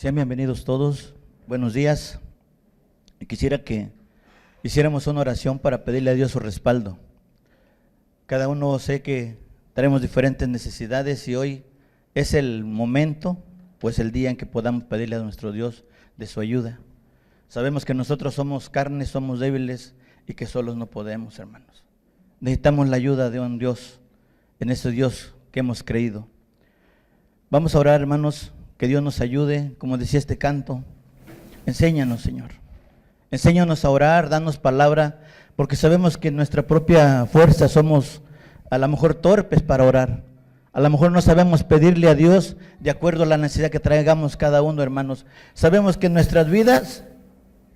Sean bienvenidos todos, buenos días. Y quisiera que hiciéramos una oración para pedirle a Dios su respaldo. Cada uno sé que tenemos diferentes necesidades y hoy es el momento, pues el día en que podamos pedirle a nuestro Dios de su ayuda. Sabemos que nosotros somos carne, somos débiles y que solos no podemos, hermanos. Necesitamos la ayuda de un Dios, en ese Dios que hemos creído. Vamos a orar, hermanos, que Dios nos ayude, como decía este canto. Enséñanos, Señor. Enséñanos a orar, danos palabra, porque sabemos que en nuestra propia fuerza somos a lo mejor torpes para orar. A lo mejor no sabemos pedirle a Dios de acuerdo a la necesidad que traigamos cada uno, hermanos. Sabemos que en nuestras vidas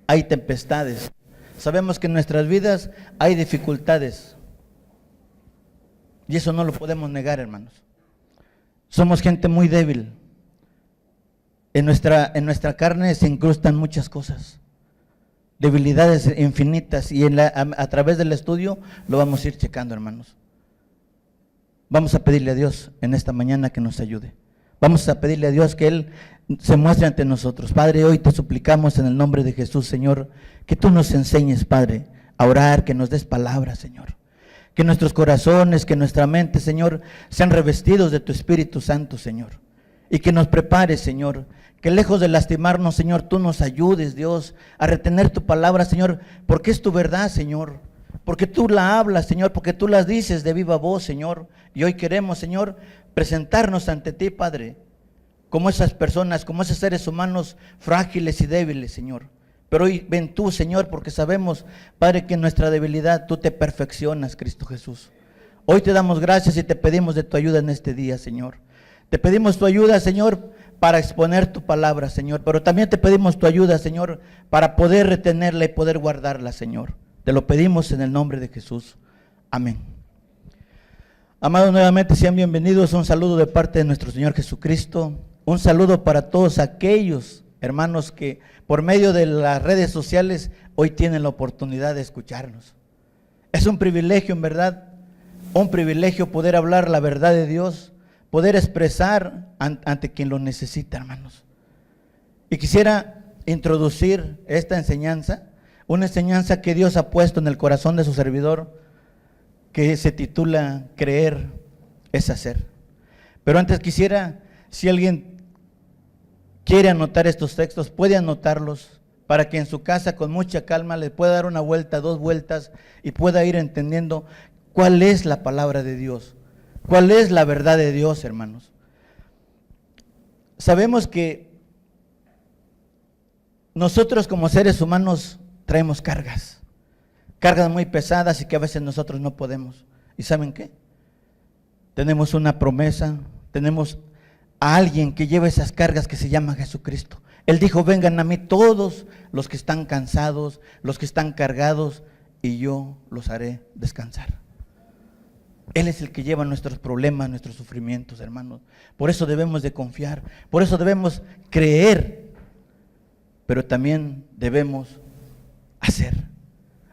hay tempestades. Sabemos que en nuestras vidas hay dificultades. Y eso no lo podemos negar, hermanos. Somos gente muy débil. En nuestra carne se incrustan muchas cosas, debilidades infinitas, y a través del estudio lo vamos a ir checando, hermanos. Vamos a pedirle a Dios en esta mañana que nos ayude. Vamos a pedirle a Dios que Él se muestre ante nosotros. Padre, hoy te suplicamos en el nombre de Jesús, Señor, que tú nos enseñes, Padre, a orar, que nos des palabras, Señor. Que nuestros corazones, que nuestra mente, Señor, sean revestidos de tu Espíritu Santo, Señor. Y que nos prepares, Señor, que lejos de lastimarnos, Señor, tú nos ayudes, Dios, a retener tu palabra, Señor, porque es tu verdad, Señor, porque tú la hablas, Señor, porque tú las dices de viva voz, Señor, y hoy queremos, Señor, presentarnos ante ti, Padre, como esas personas, como esos seres humanos frágiles y débiles, Señor, pero hoy ven tú, Señor, porque sabemos, Padre, que en nuestra debilidad tú te perfeccionas, Cristo Jesús. Hoy te damos gracias y te pedimos de tu ayuda en este día, Señor. Te pedimos tu ayuda, Señor, para exponer tu palabra, Señor, pero también te pedimos tu ayuda, Señor, para poder retenerla y poder guardarla, Señor. Te lo pedimos en el nombre de Jesús. Amén. Amados, nuevamente sean bienvenidos. Un saludo de parte de nuestro Señor Jesucristo. Un saludo para todos aquellos hermanos que por medio de las redes sociales hoy tienen la oportunidad de escucharnos. Es un privilegio, en verdad, un privilegio poder hablar la verdad de Dios, poder expresar ante quien lo necesita, hermanos. Y quisiera introducir esta enseñanza, una enseñanza que Dios ha puesto en el corazón de su servidor, que se titula Creer es hacer. Pero antes quisiera, si alguien quiere anotar estos textos, puede anotarlos para que en su casa con mucha calma le pueda dar una vuelta, dos vueltas y pueda ir entendiendo cuál es la palabra de Dios. ¿Cuál es la verdad de Dios, hermanos? Sabemos que nosotros como seres humanos traemos cargas muy pesadas y que a veces nosotros no podemos. ¿Y saben qué? Tenemos una promesa, tenemos a alguien que lleva esas cargas que se llama Jesucristo. Él dijo, vengan a mí todos los que están cansados, los que están cargados, y yo los haré descansar. Él es el que lleva nuestros problemas, nuestros sufrimientos, hermanos. Por eso debemos de confiar, por eso debemos creer, pero también debemos hacer.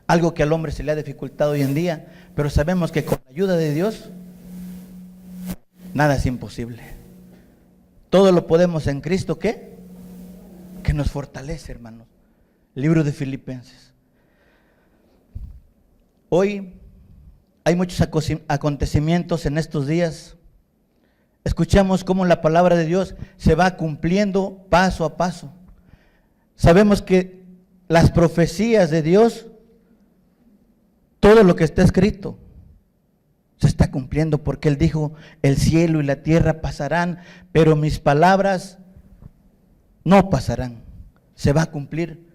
Algo que al hombre se le ha dificultado hoy en día, pero sabemos que con la ayuda de Dios, nada es imposible. Todo lo podemos en Cristo, ¿qué? Que nos fortalece, hermanos. Libro de Filipenses. Hoy hay muchos acontecimientos en estos días. Escuchamos cómo la palabra de Dios se va cumpliendo paso a paso. Sabemos que las profecías de Dios, todo lo que está escrito, se está cumpliendo, porque Él dijo, el cielo y la tierra pasarán, pero mis palabras no pasarán. Se va a cumplir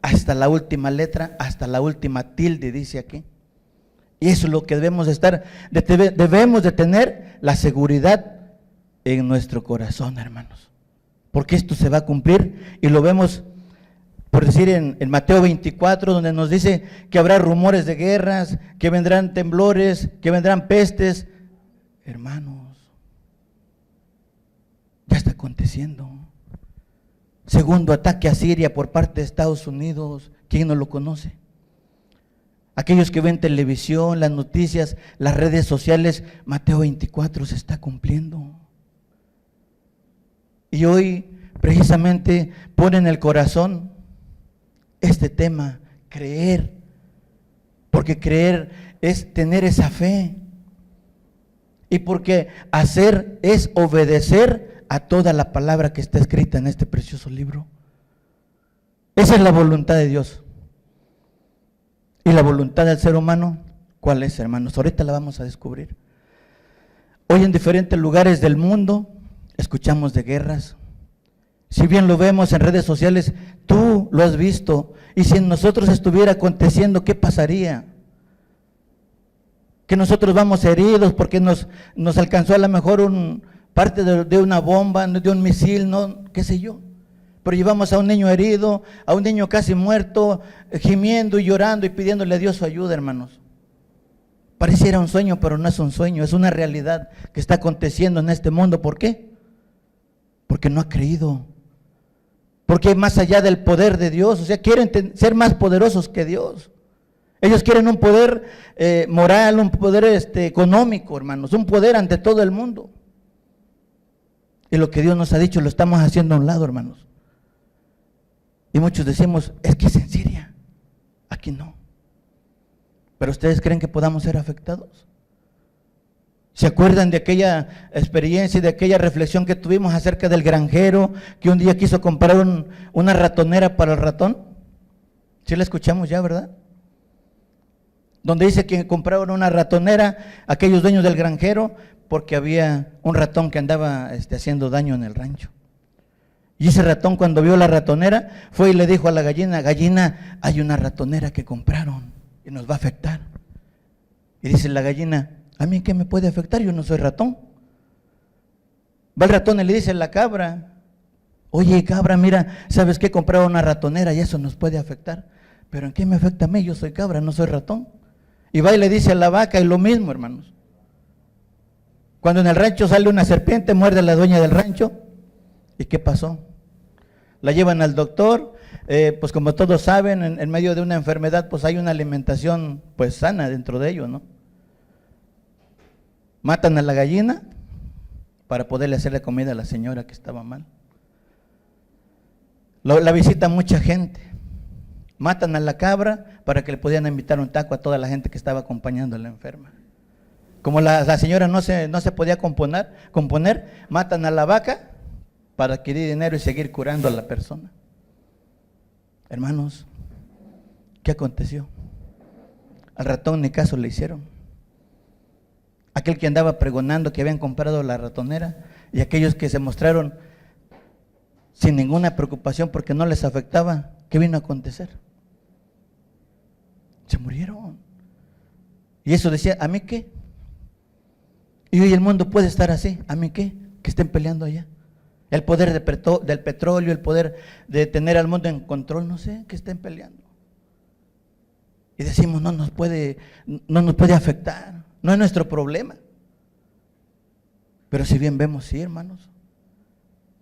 hasta la última letra, hasta la última tilde, dice aquí. Y eso es lo que debemos de tener la seguridad en nuestro corazón, hermanos. Porque esto se va a cumplir y lo vemos, por decir, en Mateo 24, donde nos dice que habrá rumores de guerras, que vendrán temblores, que vendrán pestes. Hermanos, ya está aconteciendo. Segundo ataque a Siria por parte de Estados Unidos. ¿Quién no lo conoce? Aquellos que ven televisión, las noticias, las redes sociales, Mateo 24 se está cumpliendo. Y hoy precisamente pone en el corazón este tema, creer, porque creer es tener esa fe, y porque hacer es obedecer a toda la palabra que está escrita en este precioso libro. Esa es la voluntad de Dios. Y la voluntad del ser humano, ¿cuál es, hermanos? Ahorita la vamos a descubrir. Hoy en diferentes lugares del mundo escuchamos de guerras. Si bien lo vemos en redes sociales, tú lo has visto. Y si en nosotros estuviera aconteciendo, ¿qué pasaría? Que nosotros vamos heridos porque nos alcanzó a lo mejor parte de una bomba, de un misil, no, qué sé yo. Pero llevamos a un niño herido, a un niño casi muerto, gimiendo y llorando y pidiéndole a Dios su ayuda, hermanos. Pareciera un sueño, pero no es un sueño, es una realidad que está aconteciendo en este mundo. ¿Por qué? Porque no ha creído. Porque más allá del poder de Dios, o sea, quieren ser más poderosos que Dios. Ellos quieren un poder moral, un poder económico, hermanos, un poder ante todo el mundo. Y lo que Dios nos ha dicho lo estamos haciendo a un lado, hermanos. Y muchos decimos, es que es en Siria, aquí no. ¿Pero ustedes creen que podamos ser afectados? ¿Se acuerdan de aquella experiencia y de aquella reflexión que tuvimos acerca del granjero que un día quiso comprar una ratonera para el ratón? ¿Sí la escuchamos ya, verdad? Donde dice que compraron una ratonera aquellos dueños del granjero porque había un ratón que andaba haciendo daño en el rancho. Y ese ratón, cuando vio la ratonera, fue y le dijo a la gallina, gallina, hay una ratonera que compraron y nos va a afectar. Y dice la gallina, ¿a mí qué me puede afectar? Yo no soy ratón. Va el ratón y le dice a la cabra, oye cabra, mira, ¿sabes qué? Compraron una ratonera y eso nos puede afectar. ¿Pero en qué me afecta a mí? Yo soy cabra, no soy ratón. Y va y le dice a la vaca, y lo mismo, hermanos. Cuando en el rancho sale una serpiente, muerde a la dueña del rancho. ¿Y qué pasó? La llevan al doctor, pues como todos saben, en medio de una enfermedad, pues hay una alimentación pues sana dentro de ello, ¿no? Matan a la gallina para poderle hacer la comida a la señora que estaba mal. La visita mucha gente. Matan a la cabra para que le pudieran invitar un taco a toda la gente que estaba acompañando a la enferma. Como la señora no se podía componer, matan a la vaca para adquirir dinero y seguir curando a la persona. Hermanos, ¿qué aconteció? Al ratón ni caso le hicieron. Aquel que andaba pregonando que habían comprado la ratonera y aquellos que se mostraron sin ninguna preocupación porque no les afectaba, ¿qué vino a acontecer? Se murieron. Y eso decía, ¿a mí qué? Y hoy el mundo puede estar así, ¿a mí qué? Que estén peleando allá. El poder del petróleo, el poder de tener al mundo en control, no sé, que estén peleando. Y decimos, no nos puede afectar, no es nuestro problema. Pero si bien vemos, sí, hermanos,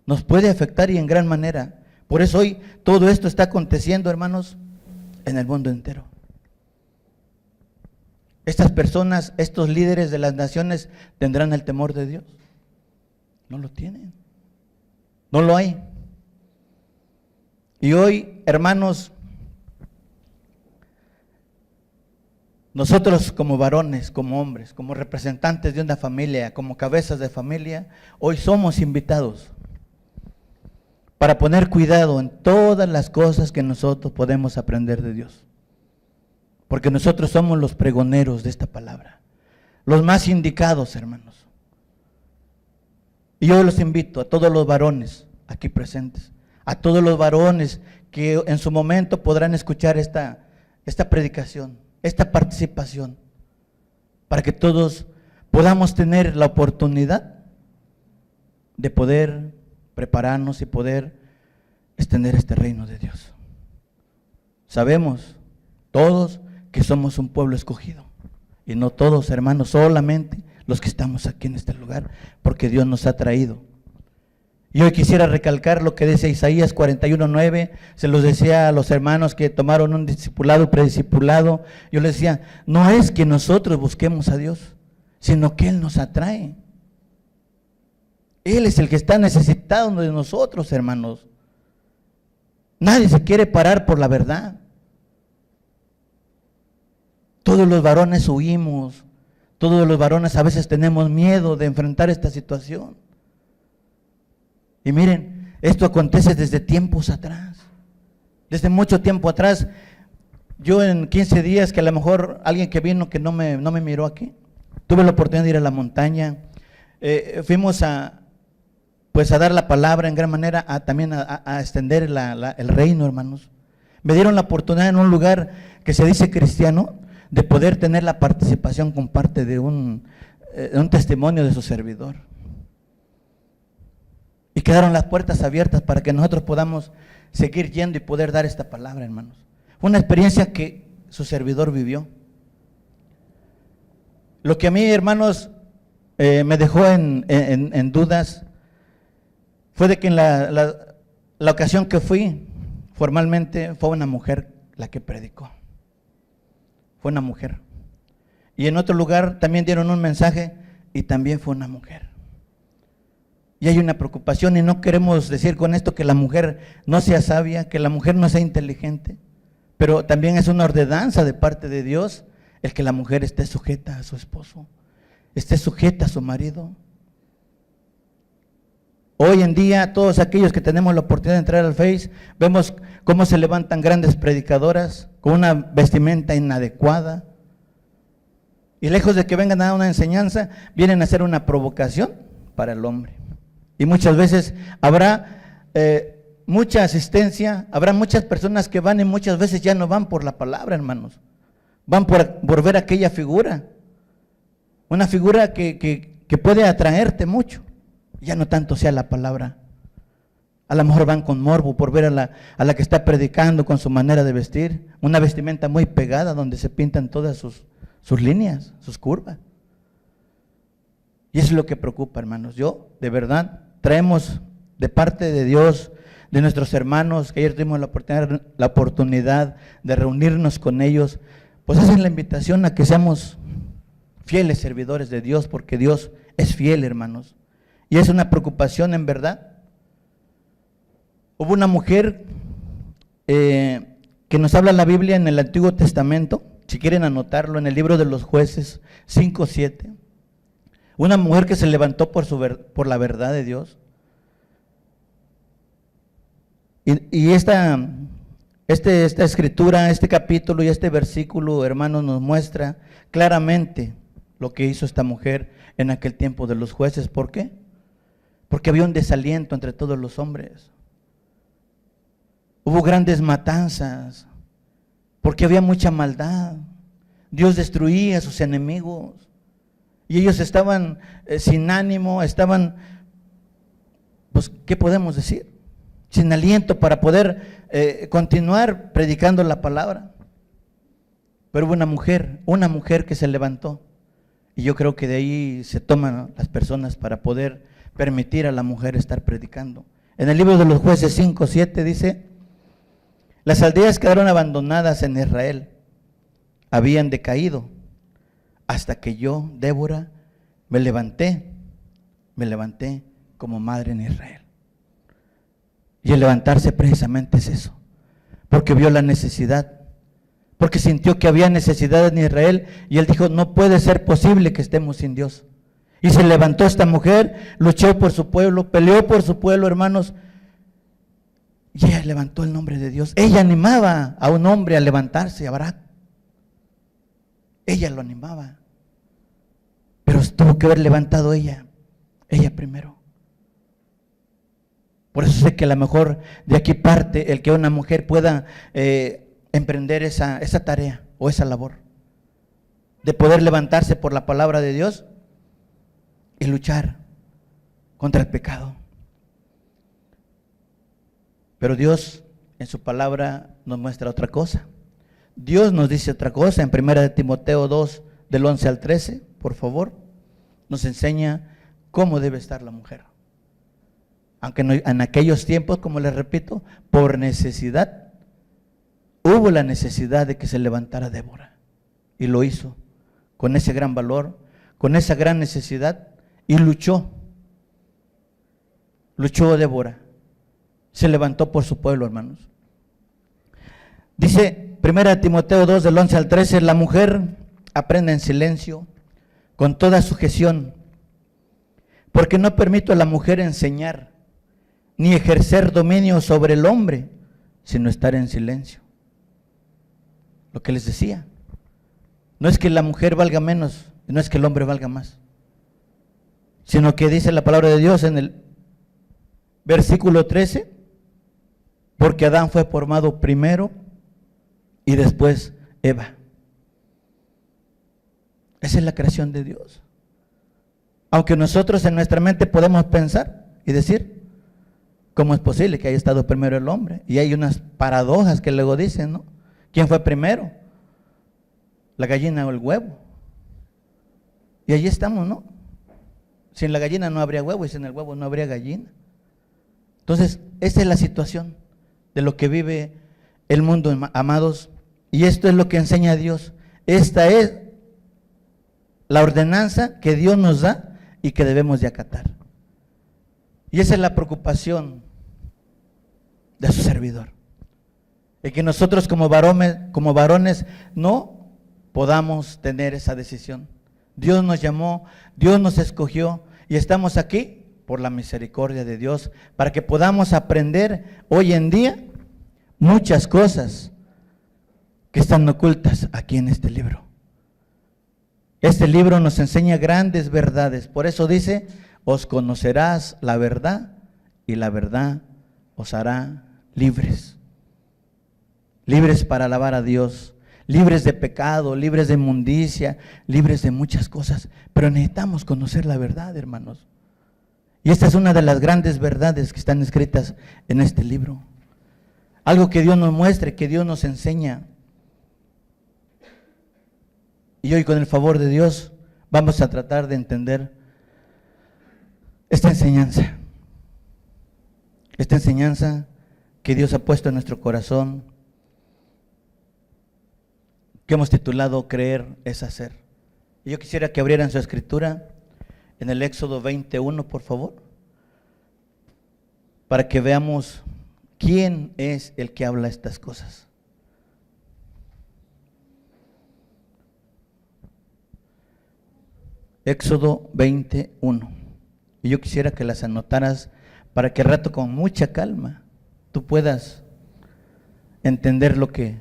nos puede afectar y en gran manera. Por eso hoy todo esto está aconteciendo, hermanos, en el mundo entero. Estas personas, estos líderes de las naciones, ¿tendrán el temor de Dios? No lo tienen. No lo hay. Y hoy, hermanos, nosotros como varones, como hombres, como representantes de una familia, como cabezas de familia, hoy somos invitados para poner cuidado en todas las cosas que nosotros podemos aprender de Dios. Porque nosotros somos los pregoneros de esta palabra, los más indicados, hermanos. Y yo los invito a todos los varones aquí presentes, a todos los varones que en su momento podrán escuchar esta predicación, esta participación, para que todos podamos tener la oportunidad de poder prepararnos y poder extender este reino de Dios. Sabemos todos que somos un pueblo escogido, y no todos, hermanos, solamente los que estamos aquí en este lugar, porque Dios nos ha traído. Y hoy quisiera recalcar lo que dice Isaías 41:9, se los decía a los hermanos que tomaron un discipulado, prediscipulado, yo les decía, no es que nosotros busquemos a Dios, sino que Él nos atrae. Él es el que está necesitado de nosotros, hermanos. Nadie se quiere parar por la verdad. Todos los varones huimos. Todos los varones a veces tenemos miedo de enfrentar esta situación. Y miren, esto acontece desde tiempos atrás. Desde mucho tiempo atrás. Yo en 15 días, que a lo mejor alguien que vino que no me miró aquí, tuve la oportunidad de ir a la montaña. Fuimos a dar la palabra en gran manera, también a extender el reino, hermanos. Me dieron la oportunidad en un lugar que se dice cristiano, de poder tener la participación con parte de un testimonio de su servidor. Y quedaron las puertas abiertas para que nosotros podamos seguir yendo y poder dar esta palabra, hermanos. Fue una experiencia que su servidor vivió. Lo que a mí, hermanos, me dejó en dudas fue de que en la ocasión que fui, formalmente, fue una mujer la que predicó. Fue una mujer. Y en otro lugar también dieron un mensaje y también fue una mujer. Y hay una preocupación, y no queremos decir con esto que la mujer no sea sabia, que la mujer no sea inteligente, pero también es una ordenanza de parte de Dios el que la mujer esté sujeta a su esposo, esté sujeta a su marido. Hoy en día, todos aquellos que tenemos la oportunidad de entrar al Face, vemos cómo se levantan grandes predicadoras con una vestimenta inadecuada. Y lejos de que vengan a dar una enseñanza, vienen a hacer una provocación para el hombre. Y muchas veces habrá mucha asistencia, habrá muchas personas que van y muchas veces ya no van por la palabra, hermanos. Van por ver aquella figura. Una figura que puede atraerte mucho. Ya no tanto sea la palabra. A lo mejor van con morbo por ver a la que está predicando con su manera de vestir, una vestimenta muy pegada donde se pintan todas sus líneas, sus curvas. Y eso es lo que preocupa, hermanos. Yo, de verdad, traemos de parte de Dios, de nuestros hermanos, que ayer tuvimos la oportunidad de reunirnos con ellos, pues esa es la invitación a que seamos fieles servidores de Dios, porque Dios es fiel, hermanos. Y es una preocupación en verdad. Hubo una mujer que nos habla la Biblia en el Antiguo Testamento, si quieren anotarlo, en el libro de los Jueces 5:7. Una mujer que se levantó por la verdad de Dios. Y esta escritura, este capítulo y este versículo, hermanos, nos muestra claramente lo que hizo esta mujer en aquel tiempo de los jueces. ¿Por qué? Porque había un desaliento entre todos los hombres. Hubo grandes matanzas, porque había mucha maldad. Dios destruía a sus enemigos. Y ellos estaban sin ánimo, estaban, pues, ¿qué podemos decir? Sin aliento para poder continuar predicando la palabra. Pero hubo una mujer que se levantó. Y yo creo que de ahí se toman las personas para poder permitir a la mujer estar predicando. En el libro de los Jueces 5:7 dice: las aldeas quedaron abandonadas en Israel, habían decaído, hasta que yo, Débora, me levanté como madre en Israel. Y el levantarse precisamente es eso, porque vio la necesidad, porque sintió que había necesidad en Israel, y él dijo: no puede ser posible que estemos sin Dios. Y se levantó esta mujer, luchó por su pueblo, peleó por su pueblo, hermanos, y ella levantó el nombre de Dios. Ella animaba a un hombre a levantarse, a Barak. Ella lo animaba, pero tuvo que haber levantado ella primero. Por eso sé que a lo mejor de aquí parte el que una mujer pueda emprender esa tarea o esa labor de poder levantarse por la palabra de Dios y luchar contra el pecado. Pero Dios en su palabra nos muestra otra cosa. Dios nos dice otra cosa en 1 Timoteo 2, del 11 al 13, por favor. Nos enseña cómo debe estar la mujer. Aunque en aquellos tiempos, como les repito, por necesidad, hubo la necesidad de que se levantara Débora. Y lo hizo con ese gran valor, con esa gran necesidad, y luchó. luchó Débora, se levantó por su pueblo, hermanos. Dice 1 Timoteo 2, del 11 al 13, la mujer aprende en silencio, con toda sujeción, porque no permito a la mujer enseñar, ni ejercer dominio sobre el hombre, sino estar en silencio. Lo que les decía, no es que la mujer valga menos, no es que el hombre valga más, sino que dice la palabra de Dios en el versículo 13, porque Adán fue formado primero y después Eva. Esa es la creación de Dios. Aunque nosotros en nuestra mente podemos pensar y decir, ¿cómo es posible que haya estado primero el hombre? Y hay unas paradojas que luego dicen, ¿no? ¿Quién fue primero? ¿La gallina o el huevo? Y allí estamos, ¿no? Sin la gallina no habría huevo y sin el huevo no habría gallina. Entonces, esta es la situación de lo que vive el mundo, amados, y esto es lo que enseña Dios. Esta es la ordenanza que Dios nos da y que debemos de acatar. Y esa es la preocupación de su servidor. Y que nosotros como varones no podamos tener esa decisión. Dios nos llamó, Dios nos escogió y estamos aquí por la misericordia de Dios para que podamos aprender hoy en día muchas cosas que están ocultas aquí en este libro. Este libro nos enseña grandes verdades, por eso dice, os conocerás la verdad y la verdad os hará libres. Libres para alabar a Dios, libres de pecado, libres de inmundicia, libres de muchas cosas, pero necesitamos conocer la verdad, hermanos. Y esta es una de las grandes verdades que están escritas en este libro. Algo que Dios nos muestre, que Dios nos enseña. Y hoy con el favor de Dios vamos a tratar de entender esta enseñanza que Dios ha puesto en nuestro corazón, que hemos titulado Creer es hacer. Y yo quisiera que abrieran su escritura en el Éxodo 21, por favor, para que veamos quién es el que habla estas cosas. Éxodo 21. Y yo quisiera que las anotaras para que al rato con mucha calma tú puedas entender lo que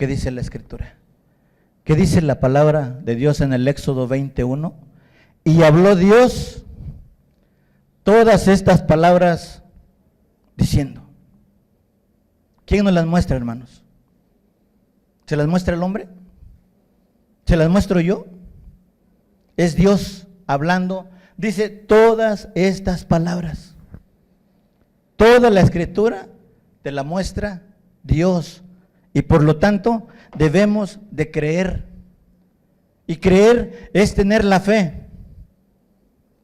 dice la Escritura. ¿Qué dice la palabra de Dios en el Éxodo 21? Y habló Dios todas estas palabras diciendo. ¿Quién nos las muestra, hermanos? ¿Se las muestra el hombre? ¿Se las muestro yo? Es Dios hablando, dice todas estas palabras. Toda la Escritura te la muestra Dios y por lo tanto debemos de creer. Y creer es tener la fe.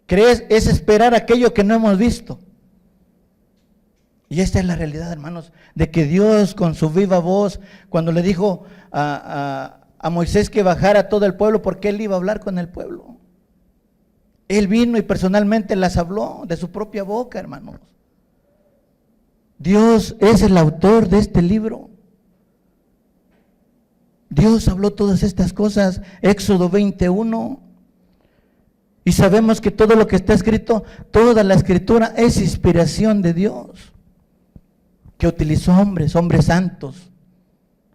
Creer es esperar aquello que no hemos visto. Y esta es la realidad, hermanos, de que Dios con su viva voz, cuando le dijo a Moisés que bajara a todo el pueblo, porque él iba a hablar con el pueblo. Él vino y personalmente las habló de su propia boca, hermanos. Dios es el autor de este libro. Dios habló todas estas cosas, Éxodo 21. Y sabemos que todo lo que está escrito, toda la Escritura es inspiración de Dios, que utilizó hombres santos,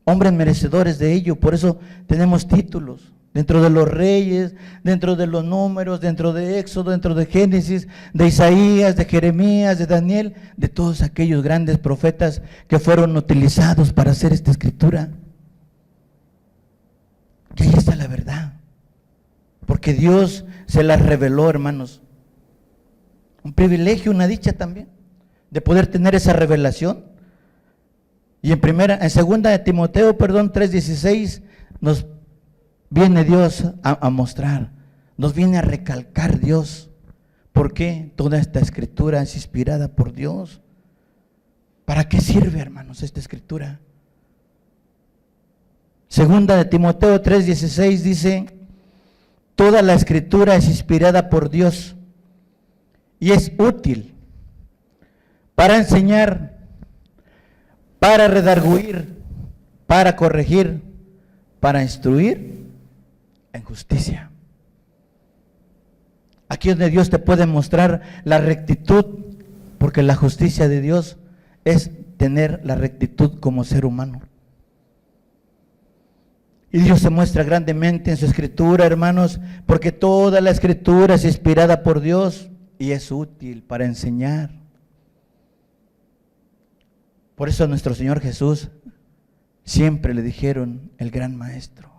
hombres merecedores de ello. Por eso tenemos títulos dentro de los reyes, dentro de los números, dentro de Éxodo, dentro de Génesis, de Isaías, de Jeremías, de Daniel, de todos aquellos grandes profetas que fueron utilizados para hacer esta escritura. Y ahí está la verdad, porque Dios se la reveló, hermanos. Un privilegio, una dicha también, de poder tener esa revelación. Y en segunda de Timoteo, 3:16, nos viene Dios a mostrar, nos viene a recalcar Dios. ¿Por qué? Toda esta escritura es inspirada por Dios. ¿Para qué sirve, hermanos, esta escritura? Segunda de Timoteo 3:16 dice, toda la escritura es inspirada por Dios y es útil para enseñar, para redarguir, para corregir, para instruir en justicia. Aquí es donde Dios te puede mostrar la rectitud, porque la justicia de Dios es tener la rectitud como ser humano. Y Dios se muestra grandemente en su escritura, hermanos, porque toda la escritura es inspirada por Dios y es útil para enseñar. Por eso a nuestro Señor Jesús siempre le dijeron el gran maestro.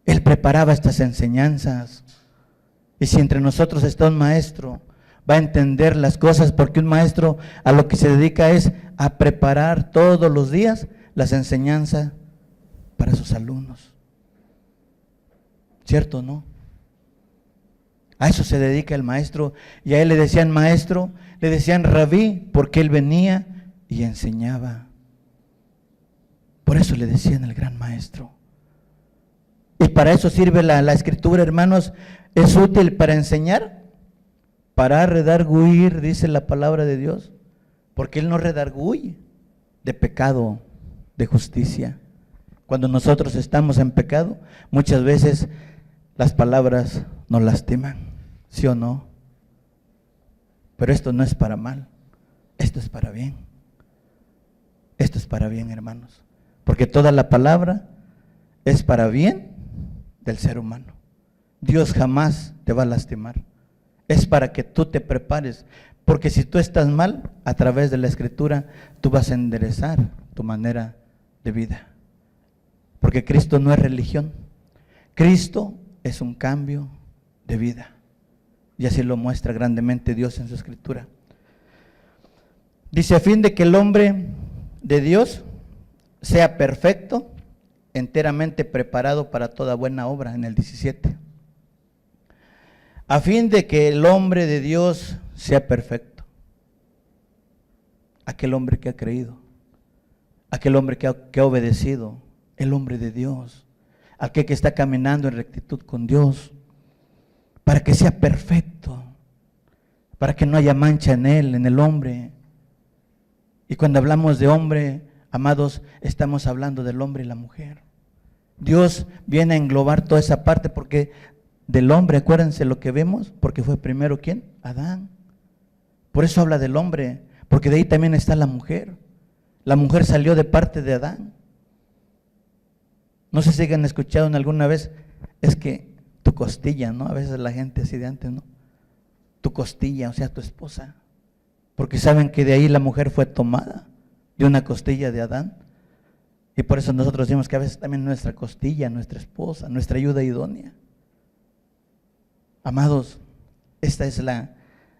Él preparaba estas enseñanzas. Y si entre nosotros está un maestro, va a entender las cosas, porque un maestro a lo que se dedica es a preparar todos los días las enseñanzas para sus alumnos. ¿Cierto o no? A eso se dedica el maestro, y a él le decían maestro, le decían rabí, porque él venía y enseñaba. Por eso le decían el gran maestro. Y para eso sirve la escritura, hermanos. Es útil para enseñar, para redarguir, dice la palabra de Dios, porque Él nos redarguye de pecado, de justicia. Cuando nosotros estamos en pecado, muchas veces las palabras nos lastiman, ¿sí o no? Pero esto no es para mal, esto es para bien. Esto es para bien, hermanos, porque toda la palabra es para bien del ser humano. Dios jamás te va a lastimar. Es para que tú te prepares, porque si tú estás mal, a través de la escritura, tú vas a enderezar tu manera de vida. Porque Cristo no es religión. Cristo es un cambio de vida. Y así lo muestra grandemente Dios en su escritura. Dice, a fin de que el hombre de Dios sea perfecto, enteramente preparado para toda buena obra, en el 17. A fin de que el hombre de Dios sea perfecto. Aquel hombre que ha creído, aquel hombre que ha obedecido, el hombre de Dios, aquel que está caminando en rectitud con Dios, para que sea perfecto, para que no haya mancha en él, en el hombre. Y cuando hablamos de hombre, amados, estamos hablando del hombre y la mujer. Dios viene a englobar toda esa parte, porque del hombre, acuérdense lo que vemos, porque fue primero ¿quién? Adán. Por eso habla del hombre, porque de ahí también está la mujer. La mujer salió de parte de Adán. No sé si han escuchado en alguna vez, es que tu costilla, ¿no? A veces la gente así de antes, ¿no? Tu costilla, o sea, tu esposa. Porque saben que de ahí la mujer fue tomada, de una costilla de Adán. Y por eso nosotros decimos que a veces también nuestra costilla, nuestra esposa, nuestra ayuda idónea. Amados, esta es la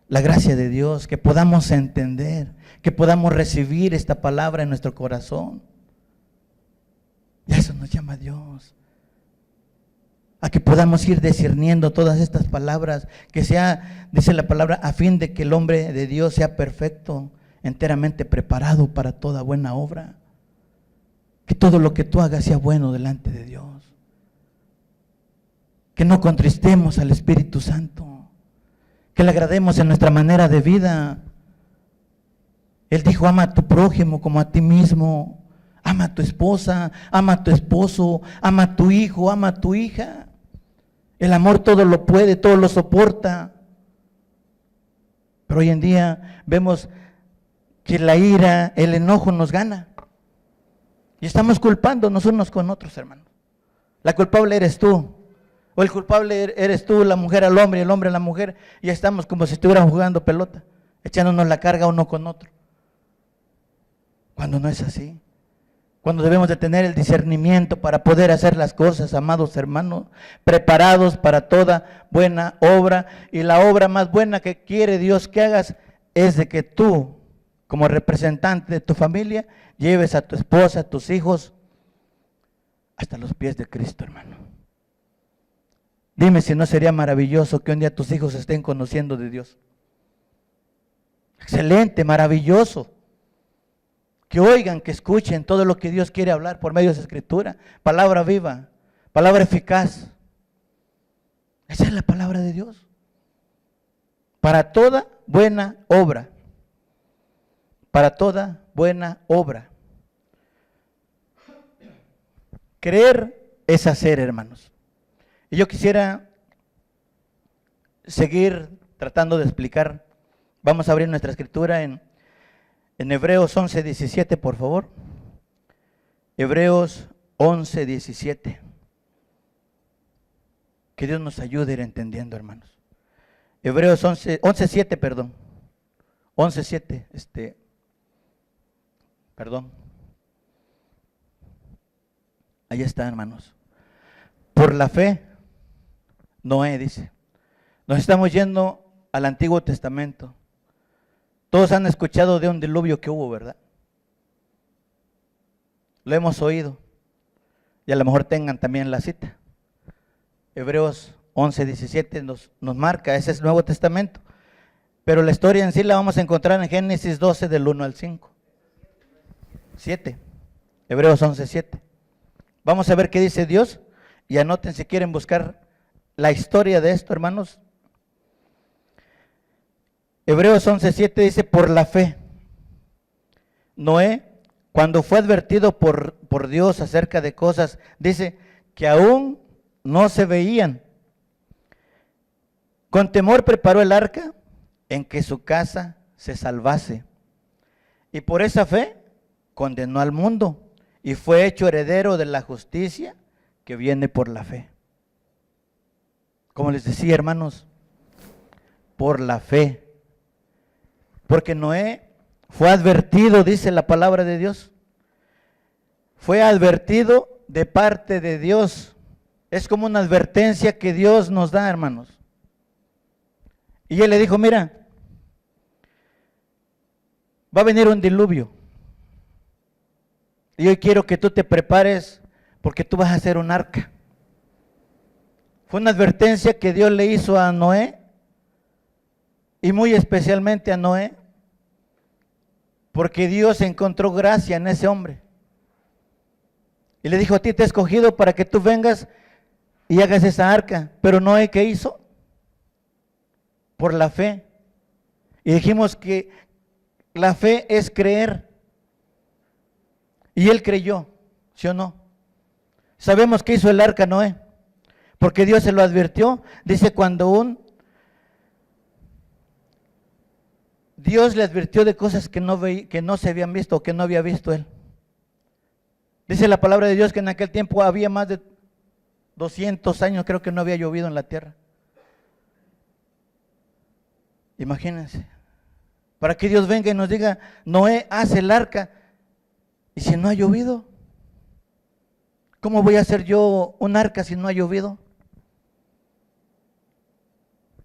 gracia de Dios, que podamos entender, que podamos recibir esta palabra en nuestro corazón. Y a eso nos llama Dios, a que podamos ir discerniendo todas estas palabras, que sea, dice la palabra, a fin de que el hombre de Dios sea perfecto, enteramente preparado para toda buena obra. Que todo lo que tú hagas sea bueno delante de Dios. Que no contristemos al Espíritu Santo, que le agrademos en nuestra manera de vida. Él dijo, ama a tu prójimo como a ti mismo, ama a tu esposa, ama a tu esposo, ama a tu hijo, ama a tu hija. El amor todo lo puede, todo lo soporta. Pero hoy en día vemos que la ira, el enojo nos gana. Y estamos culpándonos unos con otros, hermanos. La culpable eres tú. O el culpable eres tú, la mujer al hombre y el hombre a la mujer. Y estamos como si estuvieran jugando pelota, echándonos la carga uno con otro. Cuando no es así. Cuando debemos de tener el discernimiento para poder hacer las cosas, amados hermanos, preparados para toda buena obra. Y la obra más buena que quiere Dios que hagas es de que tú, como representante de tu familia, lleves a tu esposa, a tus hijos, hasta los pies de Cristo, hermano. Dime si no sería maravilloso que un día tus hijos estén conociendo de Dios. Excelente, maravilloso. Que oigan, que escuchen todo lo que Dios quiere hablar por medio de su escritura. Palabra viva, palabra eficaz. Esa es la palabra de Dios. Para toda buena obra. para toda buena obra. Creer es hacer, hermanos. Y yo quisiera seguir tratando de explicar. Vamos a abrir nuestra escritura en Hebreos 11:17, por favor. Hebreos 11:17. Que Dios nos ayude a ir entendiendo, hermanos. Hebreos 11:7, perdón. 11:7, perdón. Ahí está, hermanos. Por la fe, Noé dice. Nos estamos yendo al Antiguo Testamento. Todos han escuchado de un diluvio que hubo, ¿verdad? Lo hemos oído. Y a lo mejor tengan también la cita. Hebreos 11:17 nos marca, ese es el Nuevo Testamento. Pero la historia en sí la vamos a encontrar en Génesis 12 del 1 al 5. 7. Hebreos 11:7. Vamos a ver qué dice Dios y anoten si quieren buscar la historia de esto, hermanos. Hebreos 11:7 dice, por la fe, Noé, cuando fue advertido por Dios acerca de cosas, dice que aún no se veían. Con temor preparó el arca en que su casa se salvase. Y por esa fe condenó al mundo y fue hecho heredero de la justicia que viene por la fe. Como les decía, hermanos, por la fe. Porque Noé fue advertido, dice la palabra de Dios. Fue advertido de parte de Dios. Es como una advertencia que Dios nos da, hermanos. Y él le dijo, mira, va a venir un diluvio. Y hoy quiero que tú te prepares porque tú vas a hacer un arca. Fue una advertencia que Dios le hizo a Noé y muy especialmente a Noé, porque Dios encontró gracia en ese hombre. Y le dijo, a ti te he escogido para que tú vengas y hagas esa arca. Pero Noé, ¿qué hizo? Por la fe. Y dijimos que la fe es creer. Y él creyó, ¿sí o no? Sabemos que hizo el arca Noé, porque Dios se lo advirtió. Dice Dios le advirtió de cosas que no se habían visto o que no había visto él. Dice la palabra de Dios que en aquel tiempo había más de 200 años, creo que no había llovido en la tierra. Imagínense, para que Dios venga y nos diga, Noé, haz el arca, y si no ha llovido, ¿cómo voy a hacer yo un arca si no ha llovido?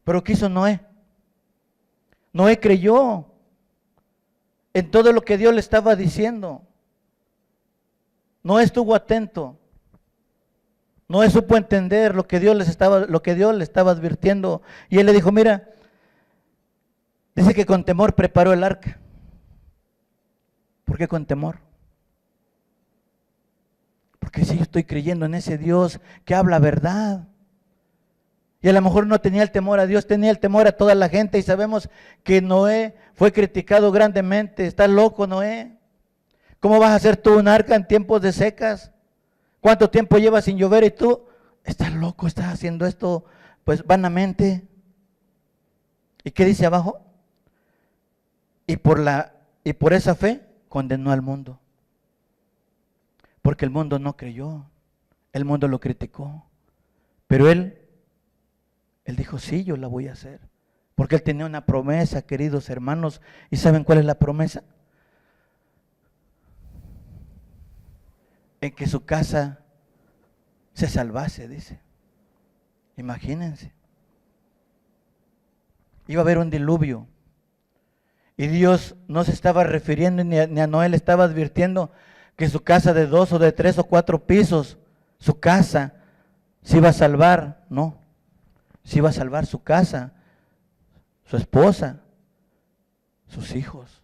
Pero ¿qué hizo Noé? Noé creyó en todo lo que Dios le estaba diciendo. Noé estuvo atento. Noé supo entender lo que Dios le estaba advirtiendo. Y él le dijo, mira, dice que con temor preparó el arca. ¿Por qué con temor? Porque si yo estoy creyendo en ese Dios que habla verdad. Y a lo mejor no tenía el temor a Dios, tenía el temor a toda la gente. Y sabemos que Noé fue criticado grandemente. ¿Estás loco, Noé? ¿Cómo vas a hacer tú un arca en tiempos de secas? ¿Cuánto tiempo llevas sin llover y tú estás loco, estás haciendo esto pues vanamente? ¿Y qué dice abajo? Y por esa fe condenó al mundo. Porque el mundo no creyó, el mundo lo criticó. Pero él dijo, sí, yo la voy a hacer. Porque él tenía una promesa, queridos hermanos. ¿Y saben cuál es la promesa? En que su casa se salvase, dice. Imagínense. Iba a haber un diluvio. Y Dios no se estaba refiriendo ni a Noé, le estaba advirtiendo que su casa de 2 o de 3 o 4 pisos, su casa se iba a salvar. No, se iba a salvar su casa, su esposa, sus hijos.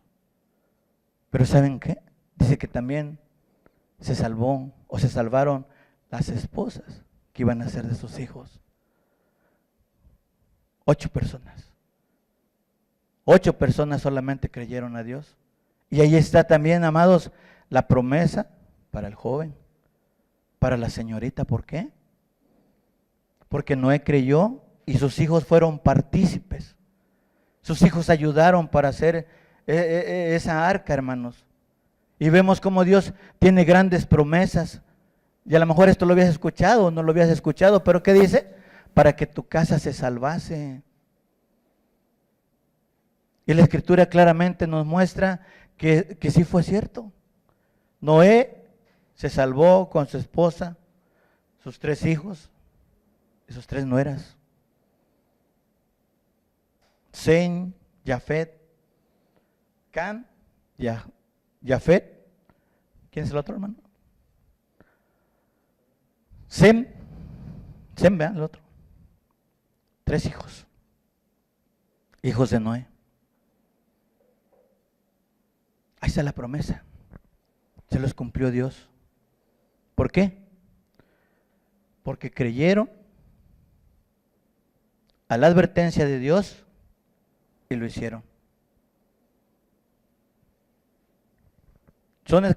Pero ¿saben qué? Dice que también se salvaron las esposas que iban a ser de sus hijos. 8 personas. 8 personas solamente creyeron a Dios Y ahí está también, amados, la promesa para el joven, para la señorita. ¿Por qué? Porque Noé creyó y sus hijos fueron partícipes. Sus hijos ayudaron para hacer esa arca, hermanos. Y vemos cómo Dios tiene grandes promesas. Y a lo mejor esto lo habías escuchado o no lo habías escuchado, pero ¿qué dice? Para que tu casa se salvase. Y la Escritura claramente nos muestra que sí fue cierto. Noé se salvó con su esposa, sus 3 hijos y sus 3 nueras. Sem, Jafet, Can, Jafet. ¿Quién es el otro, hermano? Sem, vean el otro. 3 hijos, hijos de Noé. Ahí está la promesa. Se los cumplió Dios. ¿Por qué? Porque creyeron a la advertencia de Dios y lo hicieron. Son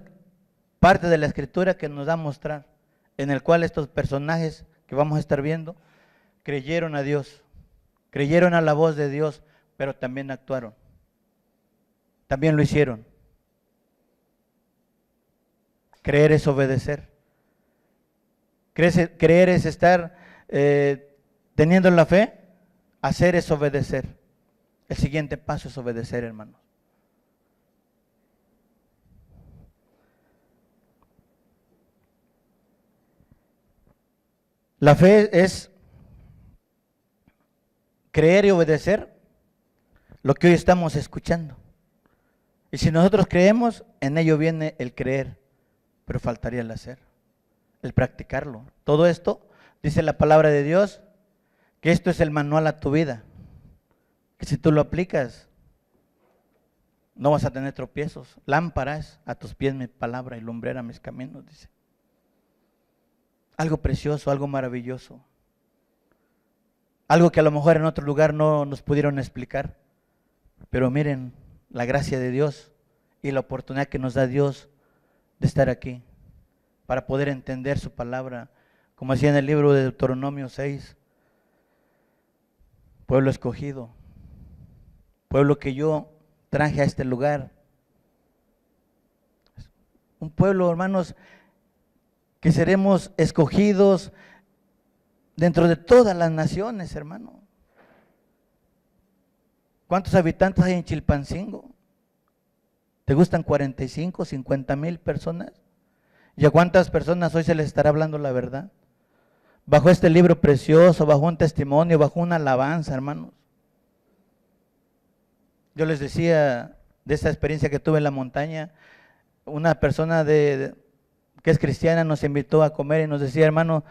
parte de la Escritura que nos da a mostrar, en el cual estos personajes que vamos a estar viendo creyeron a Dios, creyeron a la voz de Dios, pero también actuaron, también lo hicieron. Creer es obedecer. Creer es estar teniendo la fe. Hacer es obedecer. El siguiente paso es obedecer, hermanos. La fe es creer y obedecer lo que hoy estamos escuchando. Y si nosotros creemos, en ello viene el creer, pero faltaría el hacer, el practicarlo. Todo esto, dice la palabra de Dios, que esto es el manual a tu vida, que si tú lo aplicas, no vas a tener tropiezos. Lámparas a tus pies mi palabra y lumbrera mis caminos, dice. Algo precioso, algo maravilloso. Algo que a lo mejor en otro lugar no nos pudieron explicar. Pero miren la gracia de Dios y la oportunidad que nos da Dios de estar aquí para poder entender su palabra. Como decía en el libro de Deuteronomio 6, pueblo escogido, pueblo que yo traje a este lugar. Un pueblo, hermanos, que seremos escogidos dentro de todas las naciones, hermano. ¿Cuántos habitantes hay en Chilpancingo? ¿Te gustan 45, 50,000 personas? ¿Y a cuántas personas hoy se les estará hablando la verdad? Bajo este libro precioso, bajo un testimonio, bajo una alabanza, hermanos. Yo les decía de esa experiencia que tuve en la montaña, una persona que es cristiana nos invitó a comer y nos decía, hermano,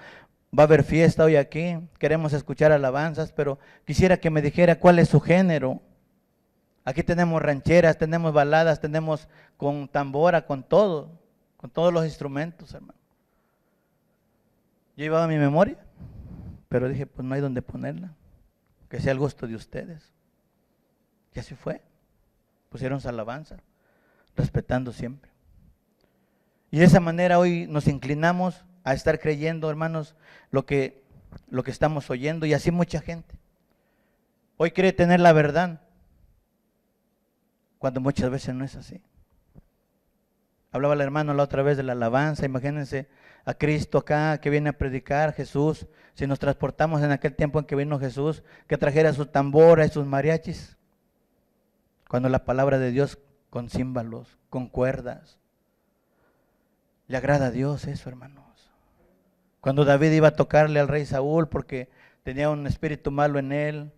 va a haber fiesta hoy aquí, queremos escuchar alabanzas, pero quisiera que me dijera cuál es su género. Aquí tenemos rancheras, tenemos baladas, tenemos con tambora, con todo, con todos los instrumentos, hermano. Yo llevaba mi memoria, pero dije, pues no hay donde ponerla, que sea el gusto de ustedes. Y así fue, pusieron su alabanza, respetando siempre. Y de esa manera hoy nos inclinamos a estar creyendo, hermanos, lo que estamos oyendo, y así mucha gente. Hoy cree tener la verdad, cuando muchas veces no es así. Hablaba el hermano la otra vez de la alabanza, imagínense a Cristo acá que viene a predicar, Jesús, si nos transportamos en aquel tiempo en que vino Jesús, que trajera sus tambores y sus mariachis, cuando la palabra de Dios con címbalos, con cuerdas, le agrada a Dios eso, hermanos. Cuando David iba a tocarle al rey Saúl porque tenía un espíritu malo en él,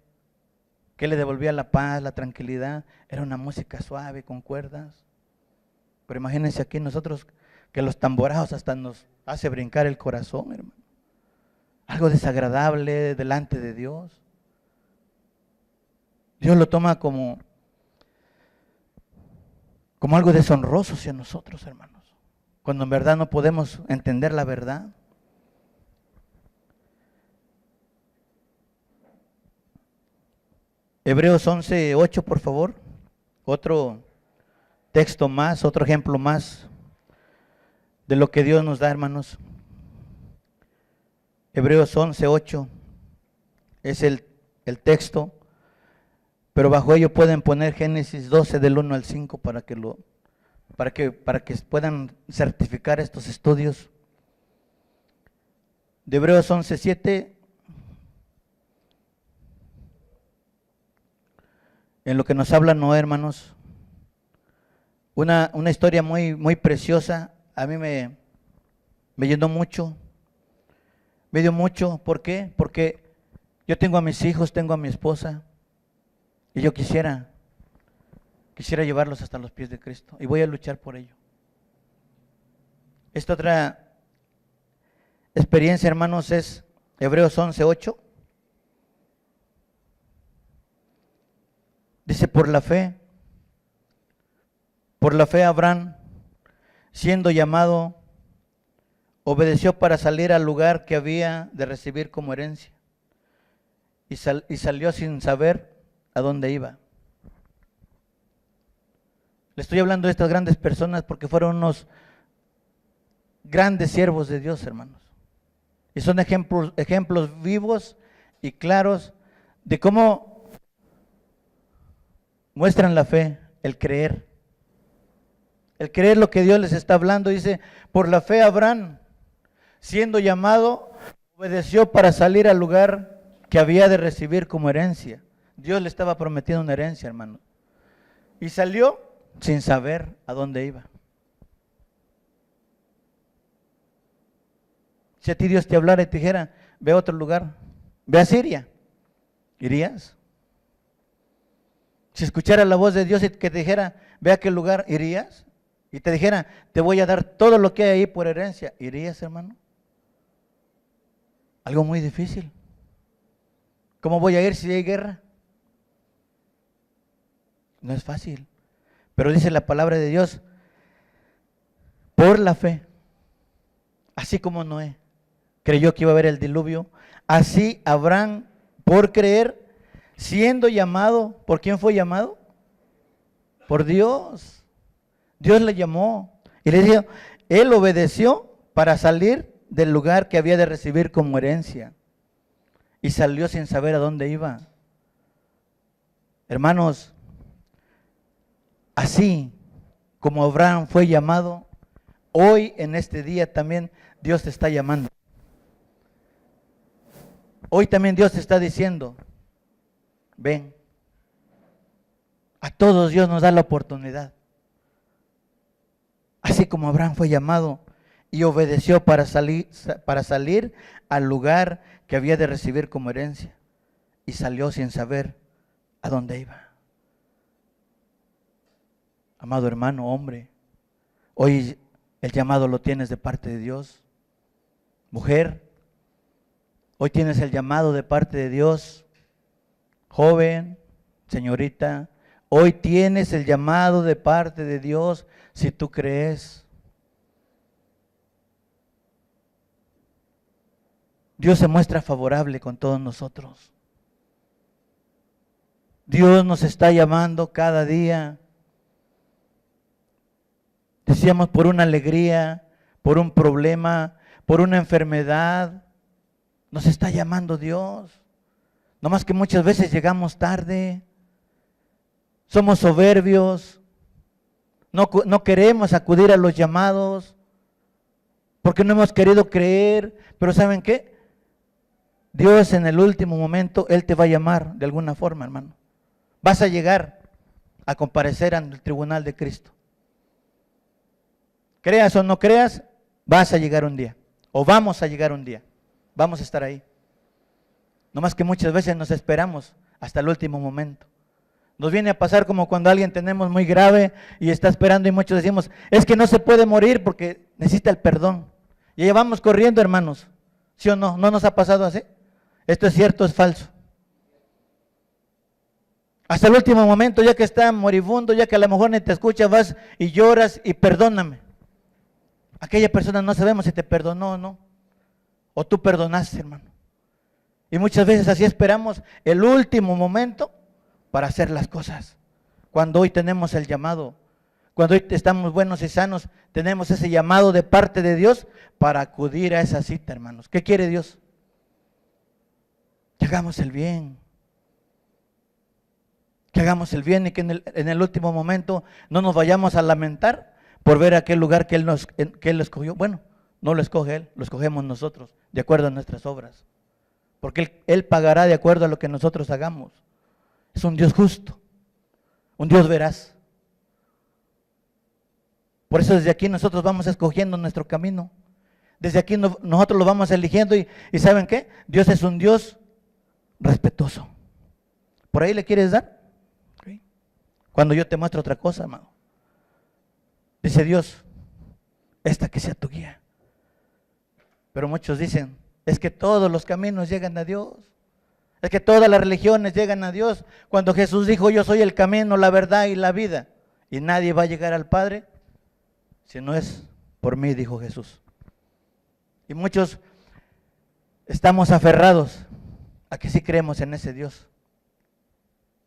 que le devolvía la paz, la tranquilidad, era una música suave con cuerdas. Pero imagínense aquí nosotros que los tamborazos hasta nos hace brincar el corazón, hermano. Algo desagradable delante de Dios. Dios lo toma como algo deshonroso hacia nosotros, hermanos, cuando en verdad no podemos entender la verdad. Hebreos 11:8, por favor. Otro texto más, otro ejemplo más de lo que Dios nos da, hermanos. Hebreos 11:8 es el texto, pero bajo ello pueden poner Génesis 12 del 1 al 5 para que puedan certificar estos estudios. De Hebreos 11:7, en lo que nos habla Noé, hermanos, una historia muy, muy preciosa. A mí me llenó mucho, me dio mucho. ¿Por qué? Porque yo tengo a mis hijos, tengo a mi esposa, y yo quisiera llevarlos hasta los pies de Cristo, y voy a luchar por ello. Esta otra experiencia, hermanos, es Hebreos 11:8. Dice, por la fe Abraham, siendo llamado, obedeció para salir al lugar que había de recibir como herencia, y salió sin saber a dónde iba. Le estoy hablando de estas grandes personas porque fueron unos grandes siervos de Dios, hermanos. Y son ejemplos vivos y claros de cómo muestran la fe, el creer lo que Dios les está hablando. Dice, por la fe Abraham, siendo llamado, obedeció para salir al lugar que había de recibir como herencia. Dios le estaba prometiendo una herencia, hermano. Y salió sin saber a dónde iba. Si a ti Dios te hablara y te dijera, ve a otro lugar, ve a Siria, ¿irías? Si escuchara la voz de Dios y que te dijera, ve a aquel lugar, ¿irías? Y te dijera, te voy a dar todo lo que hay ahí por herencia, ¿irías, hermano? Algo muy difícil. ¿Cómo voy a ir si hay guerra? No es fácil. Pero dice la palabra de Dios, por la fe, así como Noé creyó que iba a haber el diluvio, así Abraham, por creer, siendo llamado, ¿por quién fue llamado? Por Dios. Dios le llamó y le dijo, él obedeció para salir del lugar que había de recibir como herencia, y salió sin saber a dónde iba. Hermanos, así como Abraham fue llamado, hoy en este día también Dios te está llamando. Hoy también Dios te está diciendo, ven. A todos Dios nos da la oportunidad. Así como Abraham fue llamado y obedeció para salir al lugar que había de recibir como herencia, y salió sin saber a dónde iba. Amado hermano, hombre, hoy el llamado lo tienes de parte de Dios. Mujer, hoy tienes el llamado de parte de Dios. Joven, señorita, hoy tienes el llamado de parte de Dios si tú crees. Dios se muestra favorable con todos nosotros. Dios nos está llamando cada día. Decíamos, por una alegría, por un problema, por una enfermedad. Nos está llamando Dios. No más que muchas veces llegamos tarde. Somos soberbios. No queremos acudir a los llamados porque no hemos querido creer. Pero ¿saben qué? Dios en el último momento, Él te va a llamar de alguna forma, hermano. Vas a llegar a comparecer ante el tribunal de Cristo. Creas o no creas, vas a llegar un día. O vamos a llegar un día. Vamos a estar ahí. No más que muchas veces nos esperamos hasta el último momento. Nos viene a pasar como cuando alguien tenemos muy grave y está esperando, y muchos decimos, es que no se puede morir porque necesita el perdón. Y allá vamos corriendo, hermanos. ¿Sí o no? ¿No nos ha pasado así? Esto es cierto, es falso. Hasta el último momento, ya que está moribundo, ya que a lo mejor ni te escucha, vas y lloras y perdóname. Aquella persona no sabemos si te perdonó o no. O tú perdonaste, hermano. Y muchas veces así esperamos el último momento para hacer las cosas. Cuando hoy tenemos el llamado, Cuando hoy estamos buenos y sanos, tenemos ese llamado de parte de Dios para acudir a esa cita, hermanos. ¿Qué quiere Dios? Que hagamos el bien. Que hagamos el bien y que en el último momento no nos vayamos a lamentar por ver aquel lugar que Él escogió. Bueno, no lo escoge Él, lo escogemos nosotros, de acuerdo a nuestras obras. Porque Él pagará de acuerdo a lo que nosotros hagamos. Es un Dios justo, un Dios veraz. Por eso desde aquí nosotros vamos escogiendo nuestro camino. Desde aquí nosotros lo vamos eligiendo y ¿saben qué? Dios es un Dios respetuoso. ¿Por ahí le quieres dar? ¿Okay? Cuando yo te muestro otra cosa, amado. Dice Dios, esta que sea tu guía. Pero muchos dicen, es que todos los caminos llegan a Dios. Es que todas las religiones llegan a Dios. Cuando Jesús dijo, yo soy el camino, la verdad y la vida. Y nadie va a llegar al Padre si no es por mí, dijo Jesús. Y muchos estamos aferrados a que sí creemos en ese Dios.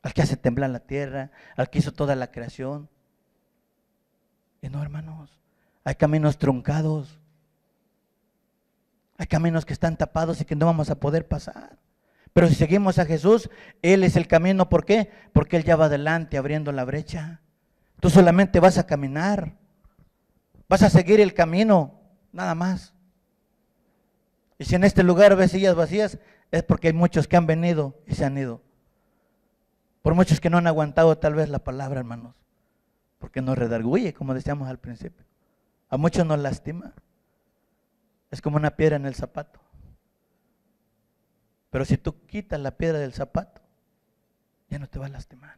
Al que hace temblar la tierra, al que hizo toda la creación. Y no, hermanos, hay caminos truncados. Hay caminos que están tapados y que no vamos a poder pasar. Pero si seguimos a Jesús, Él es el camino. ¿Por qué? Porque Él ya va adelante abriendo la brecha. Tú solamente vas a caminar. Vas a seguir el camino, nada más. Y si en este lugar ves sillas vacías, es porque hay muchos que han venido y se han ido. Por muchos que no han aguantado tal vez la palabra, hermanos. Porque nos redarguye, como decíamos al principio. A muchos nos lastima. Es como una piedra en el zapato. Pero si tú quitas la piedra del zapato, ya no te va a lastimar.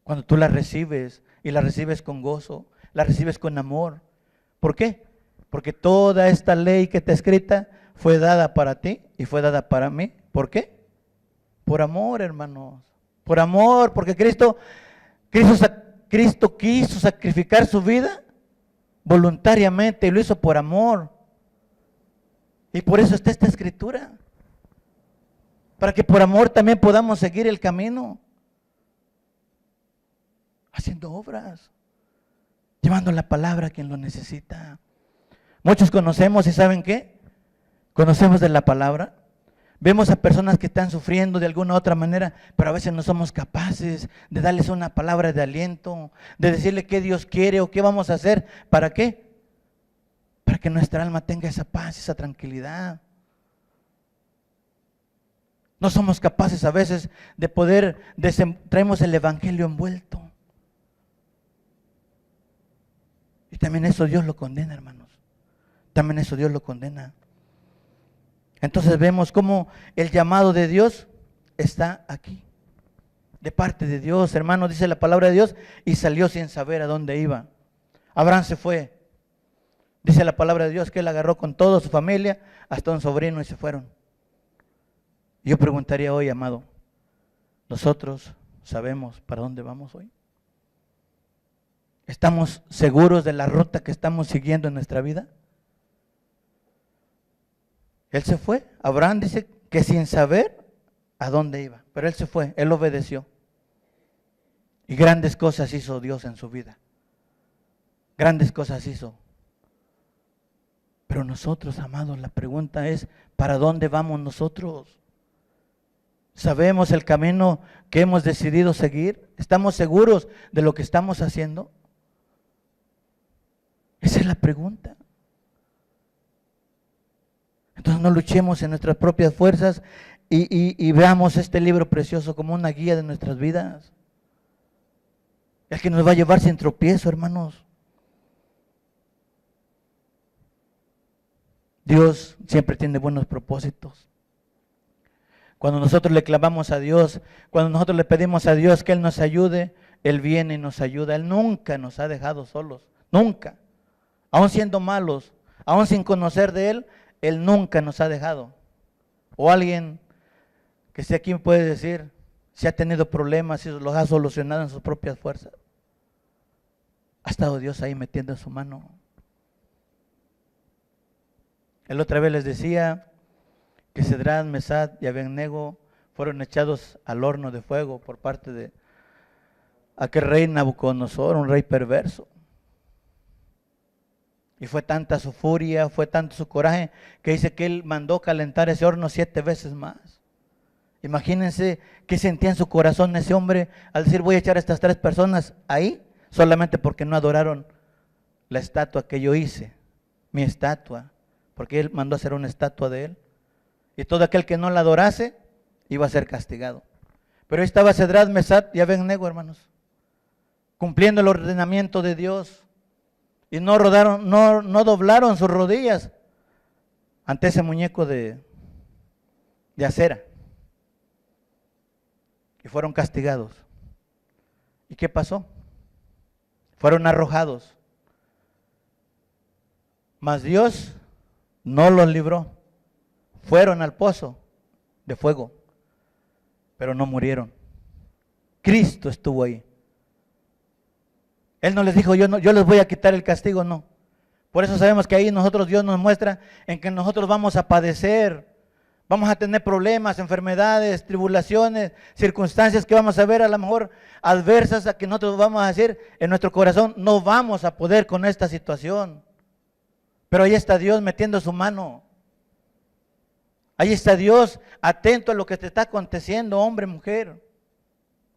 Cuando tú la recibes y la recibes con gozo, la recibes con amor. ¿Por qué? Porque toda esta ley que está escrita fue dada para ti y fue dada para mí. ¿Por qué? Por amor, hermanos. Por amor, porque Cristo quiso sacrificar su vida voluntariamente y lo hizo por amor. Y por eso está esta escritura. Para que por amor también podamos seguir el camino. Haciendo obras. Llevando la palabra a quien lo necesita. Muchos conocemos y ¿saben qué? Conocemos de la palabra. Vemos a personas que están sufriendo de alguna u otra manera, pero a veces no somos capaces de darles una palabra de aliento, de decirle qué Dios quiere o qué vamos a hacer. ¿Para qué? Para que nuestra alma tenga esa paz, esa tranquilidad. No somos capaces a veces de poder, traemos el evangelio envuelto. Y también eso Dios lo condena, hermanos. También eso Dios lo condena. Entonces vemos cómo el llamado de Dios está aquí. De parte de Dios, hermano, dice la palabra de Dios, y salió sin saber a dónde iba. Abraham se fue. Dice la palabra de Dios que él agarró con toda su familia, hasta un sobrino y se fueron. Yo preguntaría hoy, amado, ¿nosotros sabemos para dónde vamos hoy? ¿Estamos seguros de la ruta que estamos siguiendo en nuestra vida? Él se fue. Abraham dice que sin saber a dónde iba, pero él se fue, él obedeció. Y grandes cosas hizo Dios en su vida. Grandes cosas hizo. Pero nosotros, amados, la pregunta es, ¿para dónde vamos nosotros? ¿Sabemos el camino que hemos decidido seguir? ¿Estamos seguros de lo que estamos haciendo? Esa es la pregunta. Entonces no luchemos en nuestras propias fuerzas y veamos este libro precioso como una guía de nuestras vidas. El que nos va a llevar sin tropiezo, hermanos. Dios siempre tiene buenos propósitos. Cuando nosotros le clamamos a Dios, cuando nosotros le pedimos a Dios que Él nos ayude, Él viene y nos ayuda. Él nunca nos ha dejado solos, nunca. Aún siendo malos, aún sin conocer de Él, Él nunca nos ha dejado. O alguien que esté aquí me puede decir, si ha tenido problemas y los ha solucionado en sus propias fuerzas. Ha estado Dios ahí metiendo su mano. El otra vez les decía que Cedrán, Mesad y Abednego fueron echados al horno de fuego por parte de aquel rey Nabucodonosor, un rey perverso. Y fue tanta su furia, fue tanto su coraje, que dice que él mandó calentar ese horno 7 veces más. Imagínense qué sentía en su corazón ese hombre al decir: voy a echar a estas 3 personas ahí solamente porque no adoraron la estatua que yo hice, mi estatua, porque él mandó hacer una estatua de él. Y todo aquel que no la adorase iba a ser castigado. Pero ahí estaba Cedrat, Mesach y Abednego, hermanos, cumpliendo el ordenamiento de Dios. Y no doblaron sus rodillas ante ese muñeco de acera. Y fueron castigados. ¿Y qué pasó? Fueron arrojados. Mas Dios no los libró. Fueron al pozo de fuego, pero no murieron. Cristo estuvo ahí. Él no les dijo: yo les voy a quitar el castigo, no. Por eso sabemos que ahí Dios nos muestra en que nosotros vamos a padecer, vamos a tener problemas, enfermedades, tribulaciones, circunstancias que vamos a ver a lo mejor adversas, a que nosotros vamos a decir en nuestro corazón: no vamos a poder con esta situación. Pero ahí está Dios metiendo su mano. Ahí está Dios atento a lo que te está aconteciendo, hombre, mujer,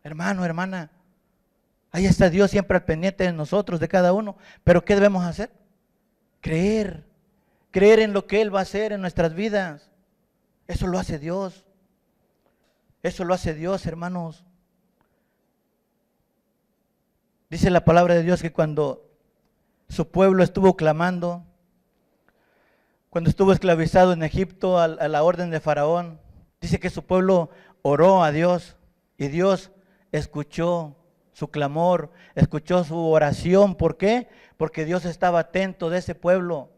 hermano, hermana. Ahí está Dios siempre al pendiente de nosotros, de cada uno. Pero ¿qué debemos hacer? Creer en lo que Él va a hacer en nuestras vidas. Eso lo hace Dios. Eso lo hace Dios, hermanos. Dice la palabra de Dios que cuando su pueblo estuvo clamando, cuando estuvo esclavizado en Egipto a la orden de Faraón, dice que su pueblo oró a Dios y Dios escuchó su clamor, escuchó su oración. ¿Por qué? Porque Dios estaba atento de ese pueblo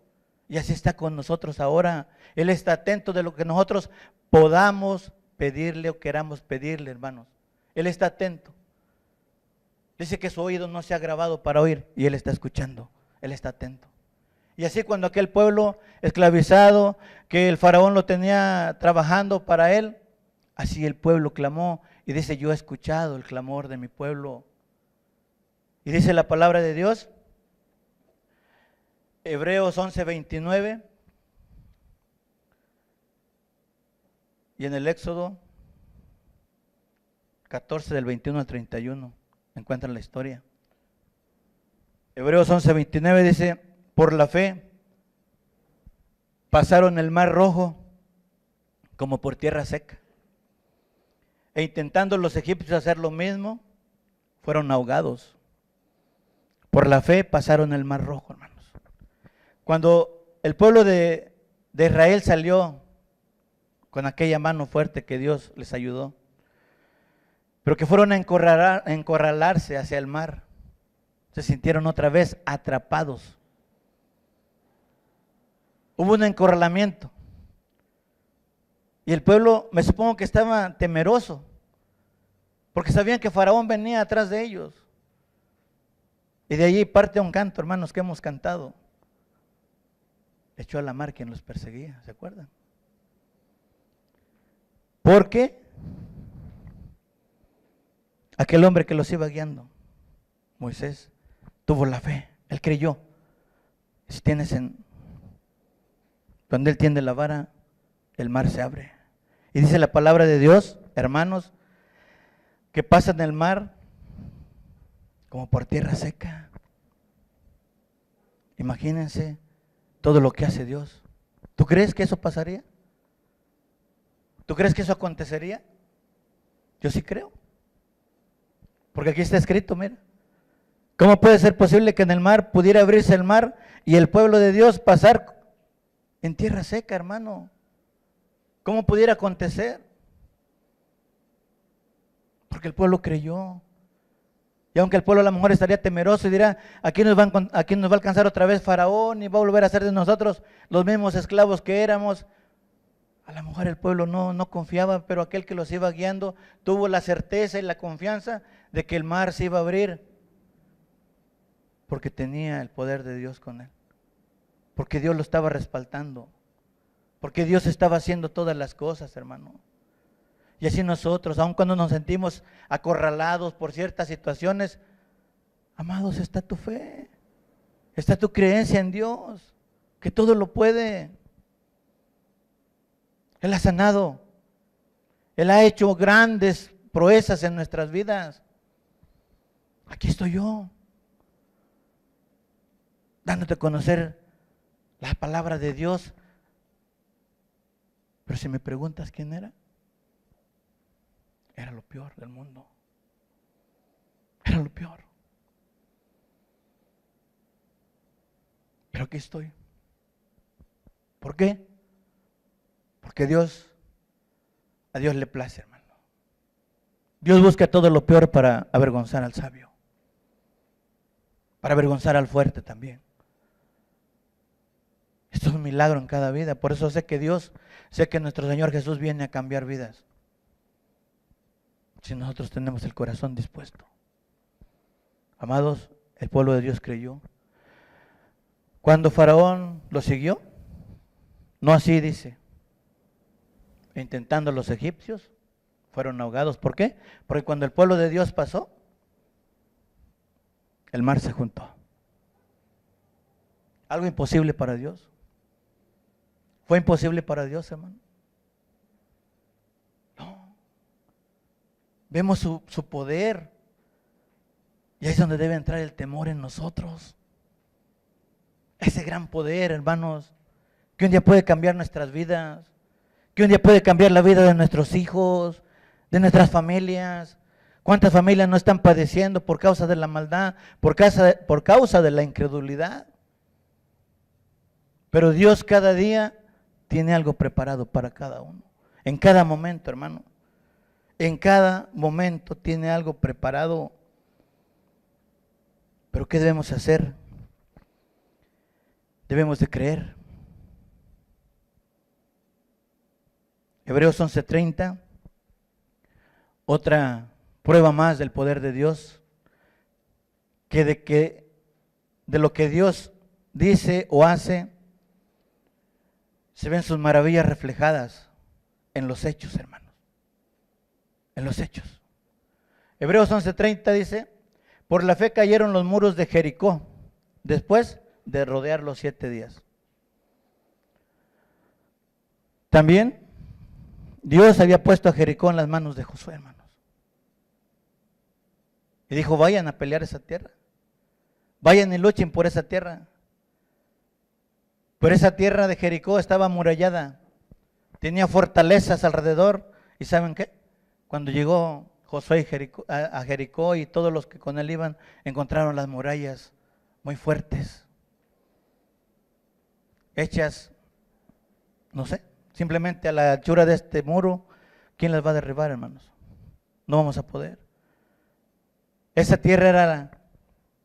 y así está con nosotros ahora. Él está atento de lo que nosotros podamos pedirle o queramos pedirle, hermanos. Él está atento. Dice que su oído no se ha grabado para oír y Él está escuchando, Él está atento. Y así cuando aquel pueblo esclavizado, que el faraón lo tenía trabajando para él, así el pueblo clamó y dice: yo he escuchado el clamor de mi pueblo. Y dice la palabra de Dios, Hebreos 11:29, y en el Éxodo 14 del 21 al 31 encuentran la historia. Hebreos 11:29 dice: por la fe pasaron el mar rojo como por tierra seca, e intentando los egipcios hacer lo mismo, fueron ahogados. Por la fe pasaron el mar rojo, hermanos. Cuando el pueblo de Israel salió con aquella mano fuerte que Dios les ayudó, pero que fueron a encorralarse hacia el mar, se sintieron otra vez atrapados. Hubo un encorralamiento. Y el pueblo, me supongo que estaba temeroso, porque sabían que Faraón venía atrás de ellos. Y de allí parte un canto, hermanos, que hemos cantado. Echó a la mar quien los perseguía, ¿se acuerdan? Porque aquel hombre que los iba guiando, Moisés, tuvo la fe, él creyó. Si tienes donde él tiende la vara, el mar se abre. Y dice la palabra de Dios, hermanos, que pasan el mar como por tierra seca. Imagínense todo lo que hace Dios. ¿Tú crees que eso pasaría? ¿Tú crees que eso acontecería? Yo sí creo. Porque aquí está escrito, mira. ¿Cómo puede ser posible que en el mar pudiera abrirse el mar y el pueblo de Dios pasar en tierra seca, hermano? ¿Cómo pudiera acontecer? Porque el pueblo creyó. Y aunque el pueblo a lo mejor estaría temeroso y dirá: aquí nos va a alcanzar otra vez Faraón y va a volver a ser de nosotros los mismos esclavos que éramos. A lo mejor el pueblo no confiaba, pero aquel que los iba guiando tuvo la certeza y la confianza de que el mar se iba a abrir, porque tenía el poder de Dios con él, porque Dios lo estaba respaldando, porque Dios estaba haciendo todas las cosas, hermano. Y así nosotros, aun cuando nos sentimos acorralados por ciertas situaciones, amados, está tu fe, Está tu creencia en Dios, que todo lo puede. Él ha sanado. Él ha hecho grandes proezas en nuestras vidas. Aquí estoy yo, dándote a conocer la palabra de Dios. Pero si me preguntas quién era lo peor del mundo. Era lo peor. Pero aquí estoy. ¿Por qué? Porque a Dios le place, hermano. Dios busca todo lo peor para avergonzar al sabio, para avergonzar al fuerte también. Esto es un milagro en cada vida. Por eso sé que nuestro Señor Jesús viene a cambiar vidas, si nosotros tenemos el corazón dispuesto. Amados, el pueblo de Dios creyó. Cuando Faraón lo siguió, no así dice, intentando los egipcios, fueron ahogados. ¿Por qué? Porque cuando el pueblo de Dios pasó, el mar se juntó. Algo imposible para Dios. ¿Fue imposible para Dios, hermano? No. Vemos su poder. Y ahí es donde debe entrar el temor en nosotros. Ese gran poder, hermanos, que un día puede cambiar nuestras vidas, que un día puede cambiar la vida de nuestros hijos, de nuestras familias. ¿Cuántas familias no están padeciendo por causa de la maldad, por causa de la incredulidad? Pero Dios cada día tiene algo preparado para cada uno. En cada momento, hermano. En cada momento tiene algo preparado. Pero ¿qué debemos hacer? Debemos de creer. Hebreos 11:30, otra prueba más del poder de Dios, que de lo que Dios dice o hace, se ven sus maravillas reflejadas en los hechos, hermanos. En los hechos. Hebreos 11:30 dice, por la fe cayeron los muros de Jericó, después de rodearlos 7 días. También Dios había puesto a Jericó en las manos de Josué, hermanos. Y dijo, vayan a pelear esa tierra. Vayan y luchen por esa tierra. Pero esa tierra de Jericó estaba amurallada. Tenía fortalezas alrededor. ¿Y saben qué? Cuando llegó Josué a Jericó y todos los que con él iban, encontraron las murallas muy fuertes. Hechas, no sé, simplemente a la anchura de este muro. ¿Quién las va a derribar, hermanos? No vamos a poder. Esa tierra era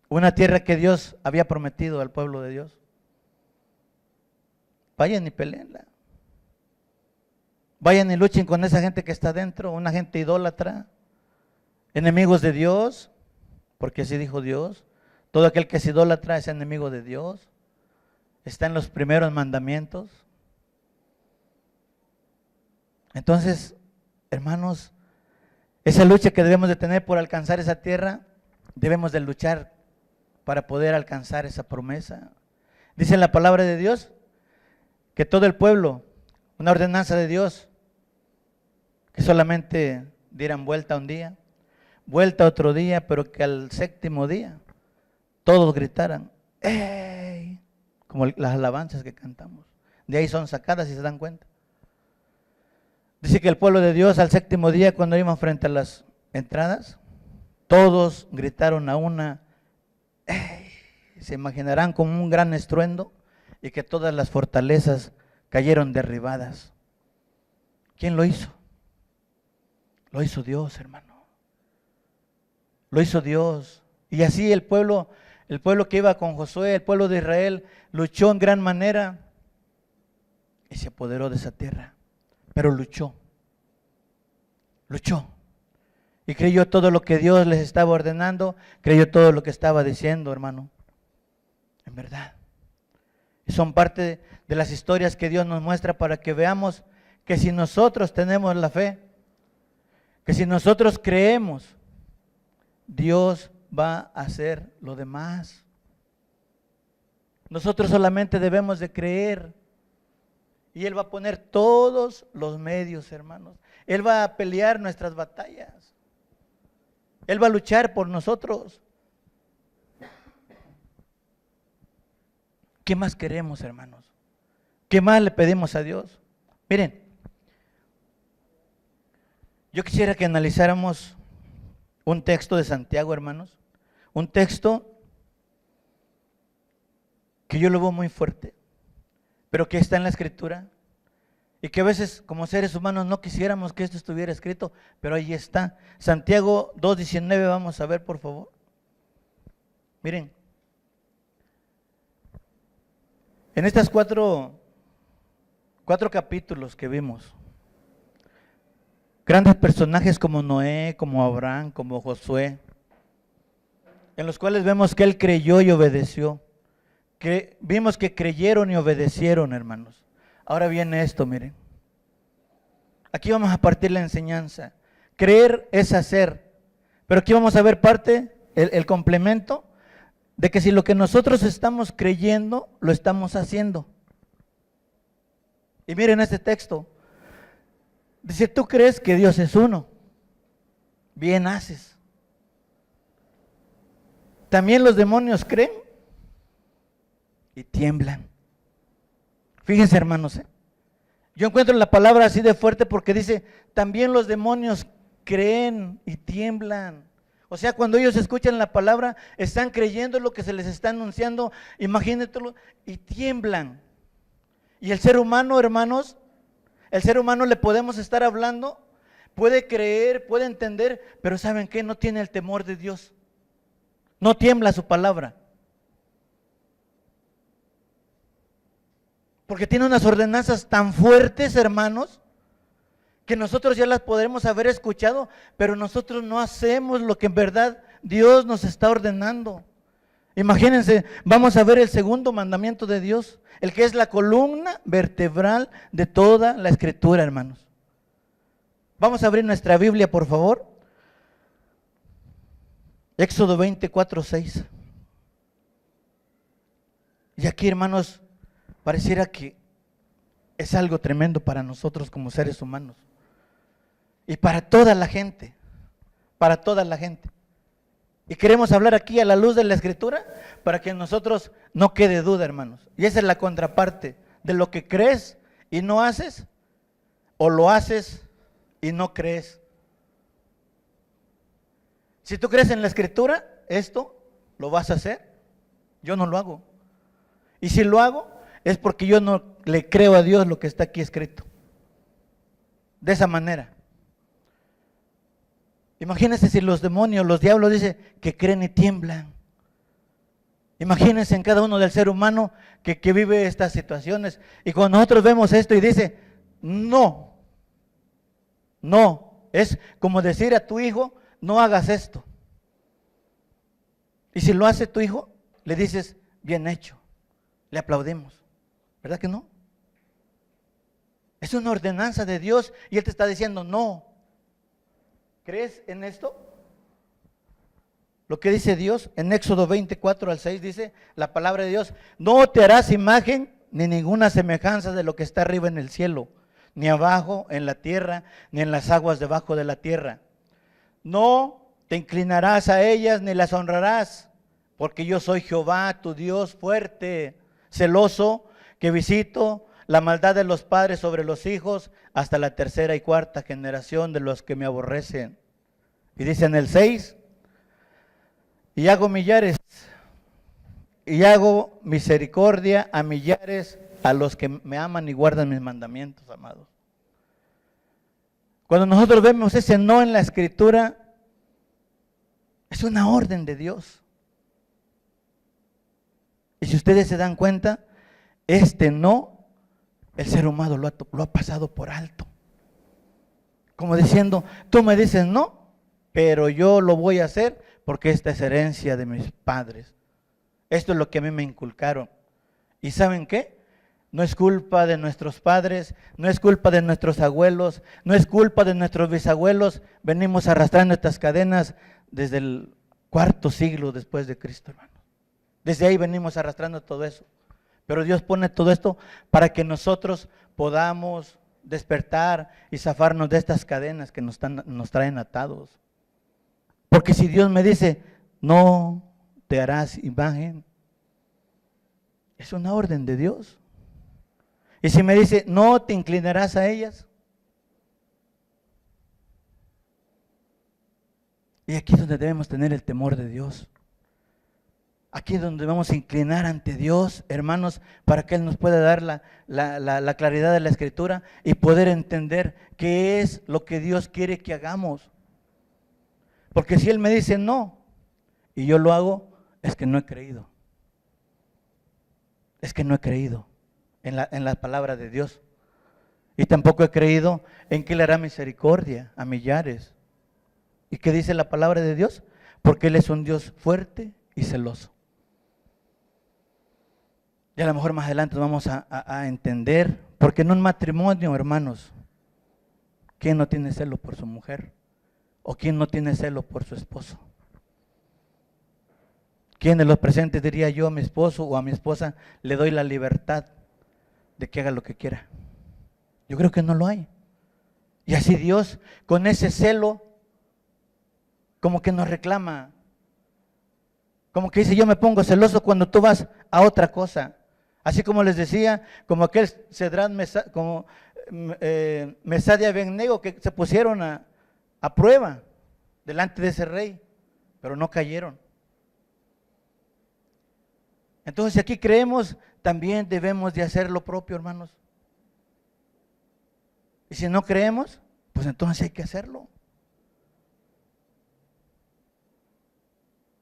una tierra que Dios había prometido al pueblo de Dios. Vayan y peleenla. Vayan y luchen con esa gente que está dentro, una gente idólatra, enemigos de Dios, porque así dijo Dios. Todo aquel que es idólatra es enemigo de Dios. Está en los primeros mandamientos. Entonces, hermanos, esa lucha que debemos de tener por alcanzar esa tierra, debemos de luchar para poder alcanzar esa promesa. Dice en la palabra de Dios que todo el pueblo, una ordenanza de Dios, que solamente dieran vuelta un día, vuelta otro día, pero que al 7º día todos gritaran, ¡ey! Como las alabanzas que cantamos. De ahí son sacadas, si se dan cuenta. Dice que el pueblo de Dios al 7º día, cuando iban frente a las entradas, todos gritaron a una, ¡ey! Se imaginarán como un gran estruendo y que todas las fortalezas cayeron derribadas. ¿Quién lo hizo? Lo hizo Dios, hermano. Lo hizo Dios. Y así el pueblo que iba con Josué, el pueblo de Israel, luchó en gran manera y se apoderó de esa tierra. Pero luchó. Y creyó todo lo que Dios les estaba ordenando, creyó todo lo que estaba diciendo, hermano. En verdad. Y son parte de las historias que Dios nos muestra para que veamos que si nosotros tenemos la fe, que si nosotros creemos, Dios va a hacer lo demás. Nosotros solamente debemos de creer. Y Él va a poner todos los medios, hermanos. Él va a pelear nuestras batallas. Él va a luchar por nosotros. ¿Qué más queremos, hermanos? ¿Qué más le pedimos a Dios? Miren, yo quisiera que analizáramos un texto de Santiago, hermanos. Un texto que yo lo veo muy fuerte, pero que está en la Escritura. Y que a veces como seres humanos no quisiéramos que esto estuviera escrito, pero ahí está. Santiago 2:19, vamos a ver por favor. Miren, en estos cuatro capítulos que vimos, grandes personajes como Noé, como Abraham, como Josué, en los cuales vemos que él creyó y obedeció. Que vimos que creyeron y obedecieron, hermanos. Ahora viene esto, miren. Aquí vamos a partir la enseñanza. Creer es hacer. Pero aquí vamos a ver parte, el complemento, de que si lo que nosotros estamos creyendo, lo estamos haciendo. Y miren este texto. Dice, tú crees que Dios es uno. Bien haces. También los demonios creen y tiemblan. Fíjense, hermanos, yo encuentro la palabra así de fuerte porque dice, también los demonios creen y tiemblan. O sea, cuando ellos escuchan la palabra, están creyendo lo que se les está anunciando, imagínatelo, y tiemblan. Y el ser humano, hermanos, el ser humano le podemos estar hablando, puede creer, puede entender, pero ¿saben qué? No tiene el temor de Dios. No tiembla su palabra. Porque tiene unas ordenanzas tan fuertes, hermanos, que nosotros ya las podremos haber escuchado, pero nosotros no hacemos lo que en verdad Dios nos está ordenando. Imagínense, vamos a ver el segundo mandamiento de Dios, el que es la columna vertebral de toda la Escritura, hermanos. Vamos a abrir nuestra Biblia, por favor. Éxodo 24:6. Y aquí, hermanos, pareciera que es algo tremendo para nosotros como seres humanos. Y para toda la gente, para toda la gente. Y queremos hablar aquí a la luz de la Escritura para que nosotros no quede duda, hermanos. Y esa es la contraparte de lo que crees y no haces, o lo haces y no crees. Si tú crees en la Escritura, esto lo vas a hacer. Yo no lo hago. Y si lo hago, es porque yo no le creo a Dios lo que está aquí escrito. De esa manera. Imagínense si los demonios, los diablos dicen que creen y tiemblan. Imagínense en cada uno del ser humano que vive estas situaciones. Y cuando nosotros vemos esto y dice, no, es como decir a tu hijo, no hagas esto. Y si lo hace tu hijo, le dices, bien hecho, le aplaudimos. ¿Verdad que no? Es una ordenanza de Dios y Él te está diciendo no. ¿Crees en esto? Lo que dice Dios en Éxodo 24:6 dice la palabra de Dios, no te harás imagen ni ninguna semejanza de lo que está arriba en el cielo, ni abajo en la tierra, ni en las aguas debajo de la tierra. No te inclinarás a ellas ni las honrarás, porque yo soy Jehová, tu Dios fuerte, celoso, que visito la maldad de los padres sobre los hijos hasta la tercera y cuarta generación de los que me aborrecen. Y dice en el 6, y hago millares, y hago misericordia a millares a los que me aman y guardan mis mandamientos, amados. Cuando nosotros vemos ese no en la Escritura, es una orden de Dios. Y si ustedes se dan cuenta, este no, el ser humano lo ha pasado por alto. Como diciendo, tú me dices no, pero yo lo voy a hacer porque esta es herencia de mis padres. Esto es lo que a mí me inculcaron. ¿Y saben qué? No es culpa de nuestros padres, no es culpa de nuestros abuelos, no es culpa de nuestros bisabuelos. Venimos arrastrando estas cadenas desde el 4º siglo después de Cristo, hermano. Desde ahí venimos arrastrando todo eso. Pero Dios pone todo esto para que nosotros podamos despertar y zafarnos de estas cadenas que nos traen atados. Porque si Dios me dice, no te harás imagen, es una orden de Dios. Y si me dice, no te inclinarás a ellas. Y aquí es donde debemos tener el temor de Dios. Aquí es donde debemos inclinar ante Dios, hermanos, para que Él nos pueda dar la claridad de la Escritura y poder entender qué es lo que Dios quiere que hagamos. Porque si Él me dice no, y yo lo hago, es que no he creído. Es que no he creído en la palabra de Dios. Y tampoco he creído en que Él hará misericordia a millares. ¿Y qué dice la palabra de Dios? Porque Él es un Dios fuerte y celoso. Y a lo mejor más adelante vamos a entender, porque en un matrimonio, hermanos, ¿quién no tiene celo por su mujer? ¿O quién no tiene celo por su esposo? ¿Quién de los presentes diría yo a mi esposo o a mi esposa le doy la libertad de que haga lo que quiera? Yo creo que no lo hay. Y así Dios, con ese celo, como que nos reclama, como que dice, yo me pongo celoso cuando tú vas a otra cosa. Así como les decía, como aquel Cedrán, como Mesad y Abednego, que se pusieron a prueba delante de ese rey, pero no cayeron. Entonces, si aquí creemos, también debemos de hacer lo propio, hermanos. Y si no creemos, pues entonces hay que hacerlo.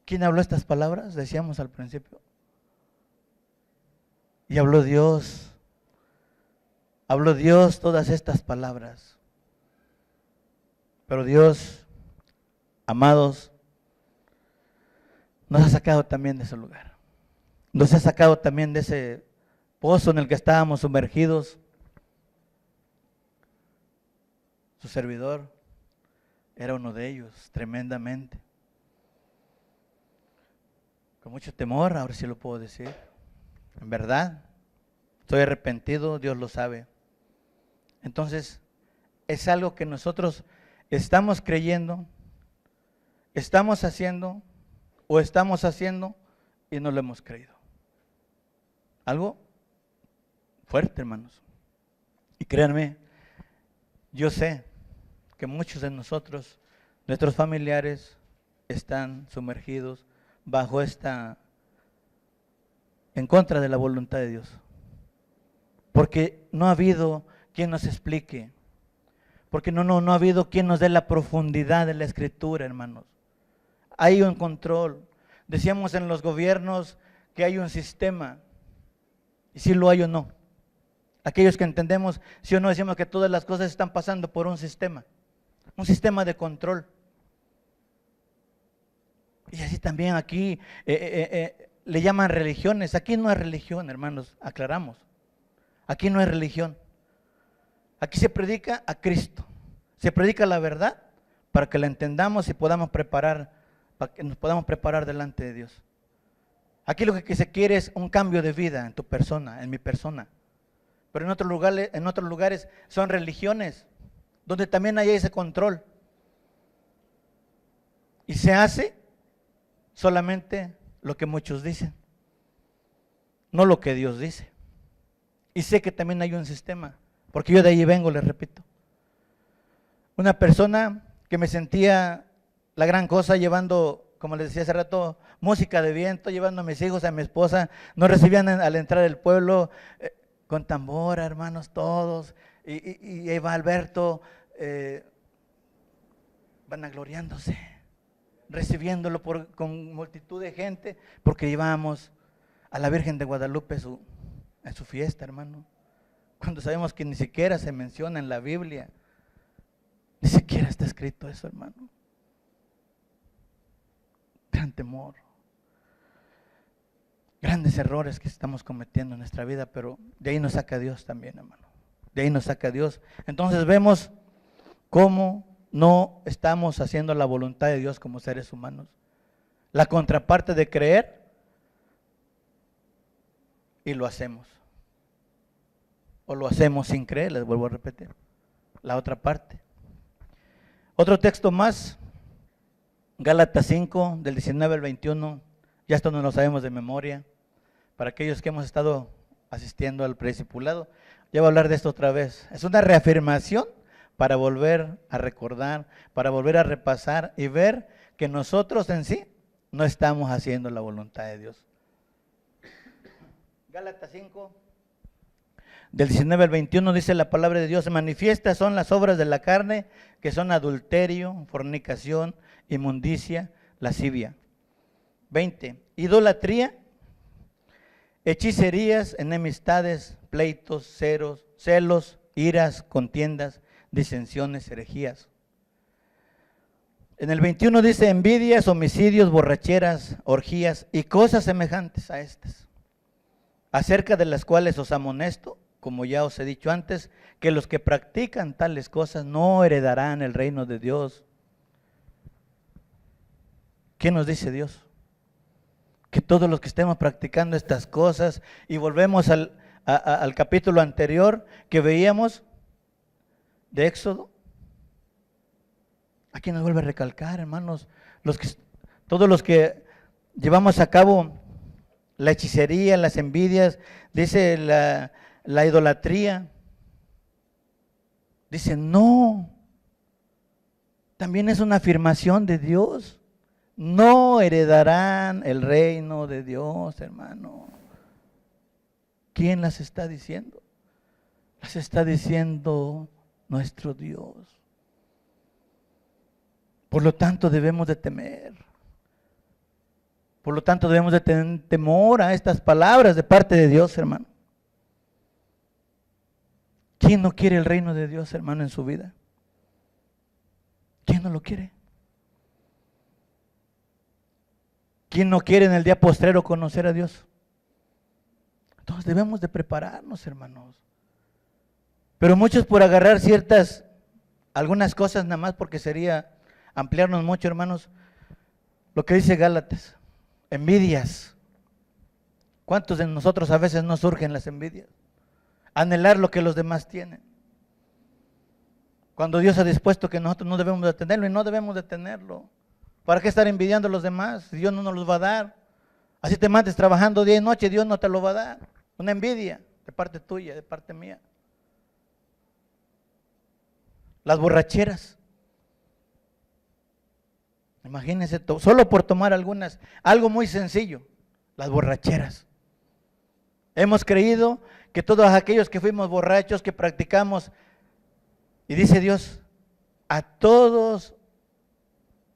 ¿Quién habló estas palabras? Decíamos al principio. Y habló Dios todas estas palabras. Pero Dios, amados, nos ha sacado también de ese lugar. Nos ha sacado también de ese pozo en el que estábamos sumergidos. Su servidor era uno de ellos, tremendamente. Con mucho temor, ahora sí lo puedo decir. En verdad, estoy arrepentido, Dios lo sabe. Entonces, es algo que nosotros estamos creyendo, estamos haciendo o estamos haciendo y no lo hemos creído. Algo fuerte, hermanos. Y créanme, yo sé que muchos de nosotros, nuestros familiares, están sumergidos bajo en contra de la voluntad de Dios. Porque no ha habido quien nos explique. Porque no ha habido quien nos dé la profundidad de la Escritura, hermanos. Hay un control. Decíamos en los gobiernos que hay un sistema. Y si lo hay o no. Aquellos que entendemos, si o no, decimos que todas las cosas están pasando por un sistema. Un sistema de control. Y así también aquí le llaman religiones. Aquí no es religión, hermanos, aclaramos. Aquí no es religión. Aquí se predica a Cristo. Se predica la verdad para que la entendamos y podamos preparar, para que nos podamos preparar delante de Dios. Aquí lo que se quiere es un cambio de vida en tu persona, en mi persona. Pero en otros lugares son religiones donde también hay ese control. Y se hace solamente lo que muchos dicen, no lo que Dios dice. Y sé que también hay un sistema, porque yo de ahí vengo, les repito. Una persona que me sentía la gran cosa llevando, como les decía hace rato, música de viento, llevando a mis hijos, a mi esposa, nos recibían al entrar del pueblo con tambora, hermanos, todos, y ahí va Alberto, vanagloriándose, recibiéndolo con multitud de gente, porque llevábamos a la Virgen de Guadalupe en su fiesta, hermano. Cuando sabemos que ni siquiera se menciona en la Biblia, ni siquiera está escrito eso, hermano. Gran temor. Grandes errores que estamos cometiendo en nuestra vida, pero de ahí nos saca Dios también, hermano. De ahí nos saca Dios. Entonces vemos cómo no estamos haciendo la voluntad de Dios como seres humanos. La contraparte de creer y lo hacemos. O lo hacemos sin creer, les vuelvo a repetir. La otra parte. Otro texto más, Gálatas 5, del 19 al 21, ya esto no lo sabemos de memoria. Para aquellos que hemos estado asistiendo al prediscipulado, ya voy a hablar de esto otra vez. Es una reafirmación para volver a recordar, para volver a repasar y ver que nosotros en sí no estamos haciendo la voluntad de Dios. Gálatas 5, del 19 al 21 dice la palabra de Dios: manifiestas son las obras de la carne, que son adulterio, fornicación, inmundicia, lascivia. 20, idolatría, hechicerías, enemistades, pleitos, celos, iras, contiendas, disensiones, herejías. En el 21 dice envidias, homicidios, borracheras, orgías y cosas semejantes a estas, acerca de las cuales os amonesto, como ya os he dicho antes, que los que practican tales cosas no heredarán el reino de Dios. ¿Qué nos dice Dios? Que todos los que estemos practicando estas cosas, y volvemos al capítulo anterior que veíamos de Éxodo, aquí nos vuelve a recalcar, hermanos, todos los que llevamos a cabo la hechicería, las envidias, dice la idolatría, dice no, también es una afirmación de Dios. No heredarán el reino de Dios, hermano. ¿Quién las está diciendo? Las está diciendo nuestro Dios. Por lo tanto debemos de temer. Por lo tanto debemos de tener temor a estas palabras de parte de Dios, hermano. ¿Quién no quiere el reino de Dios, hermano, en su vida? ¿Quién no lo quiere? ¿Quién no quiere en el día postrero conocer a Dios? Entonces debemos de prepararnos, hermanos. Pero muchos por agarrar algunas cosas nada más, porque sería ampliarnos mucho, hermanos, lo que dice Gálatas, envidias. ¿Cuántos de nosotros a veces nos surgen las envidias? Anhelar lo que los demás tienen. Cuando Dios ha dispuesto que nosotros no debemos de tenerlo, y no debemos de tenerlo. ¿Para qué estar envidiando a los demás? Dios no nos los va a dar. Así te mandes trabajando día y noche, Dios no te lo va a dar. Una envidia de parte tuya, de parte mía. Las borracheras. Imagínense, solo por tomar algo muy sencillo, las borracheras. Hemos creído que todos aquellos que fuimos borrachos, que practicamos, y dice Dios, a todos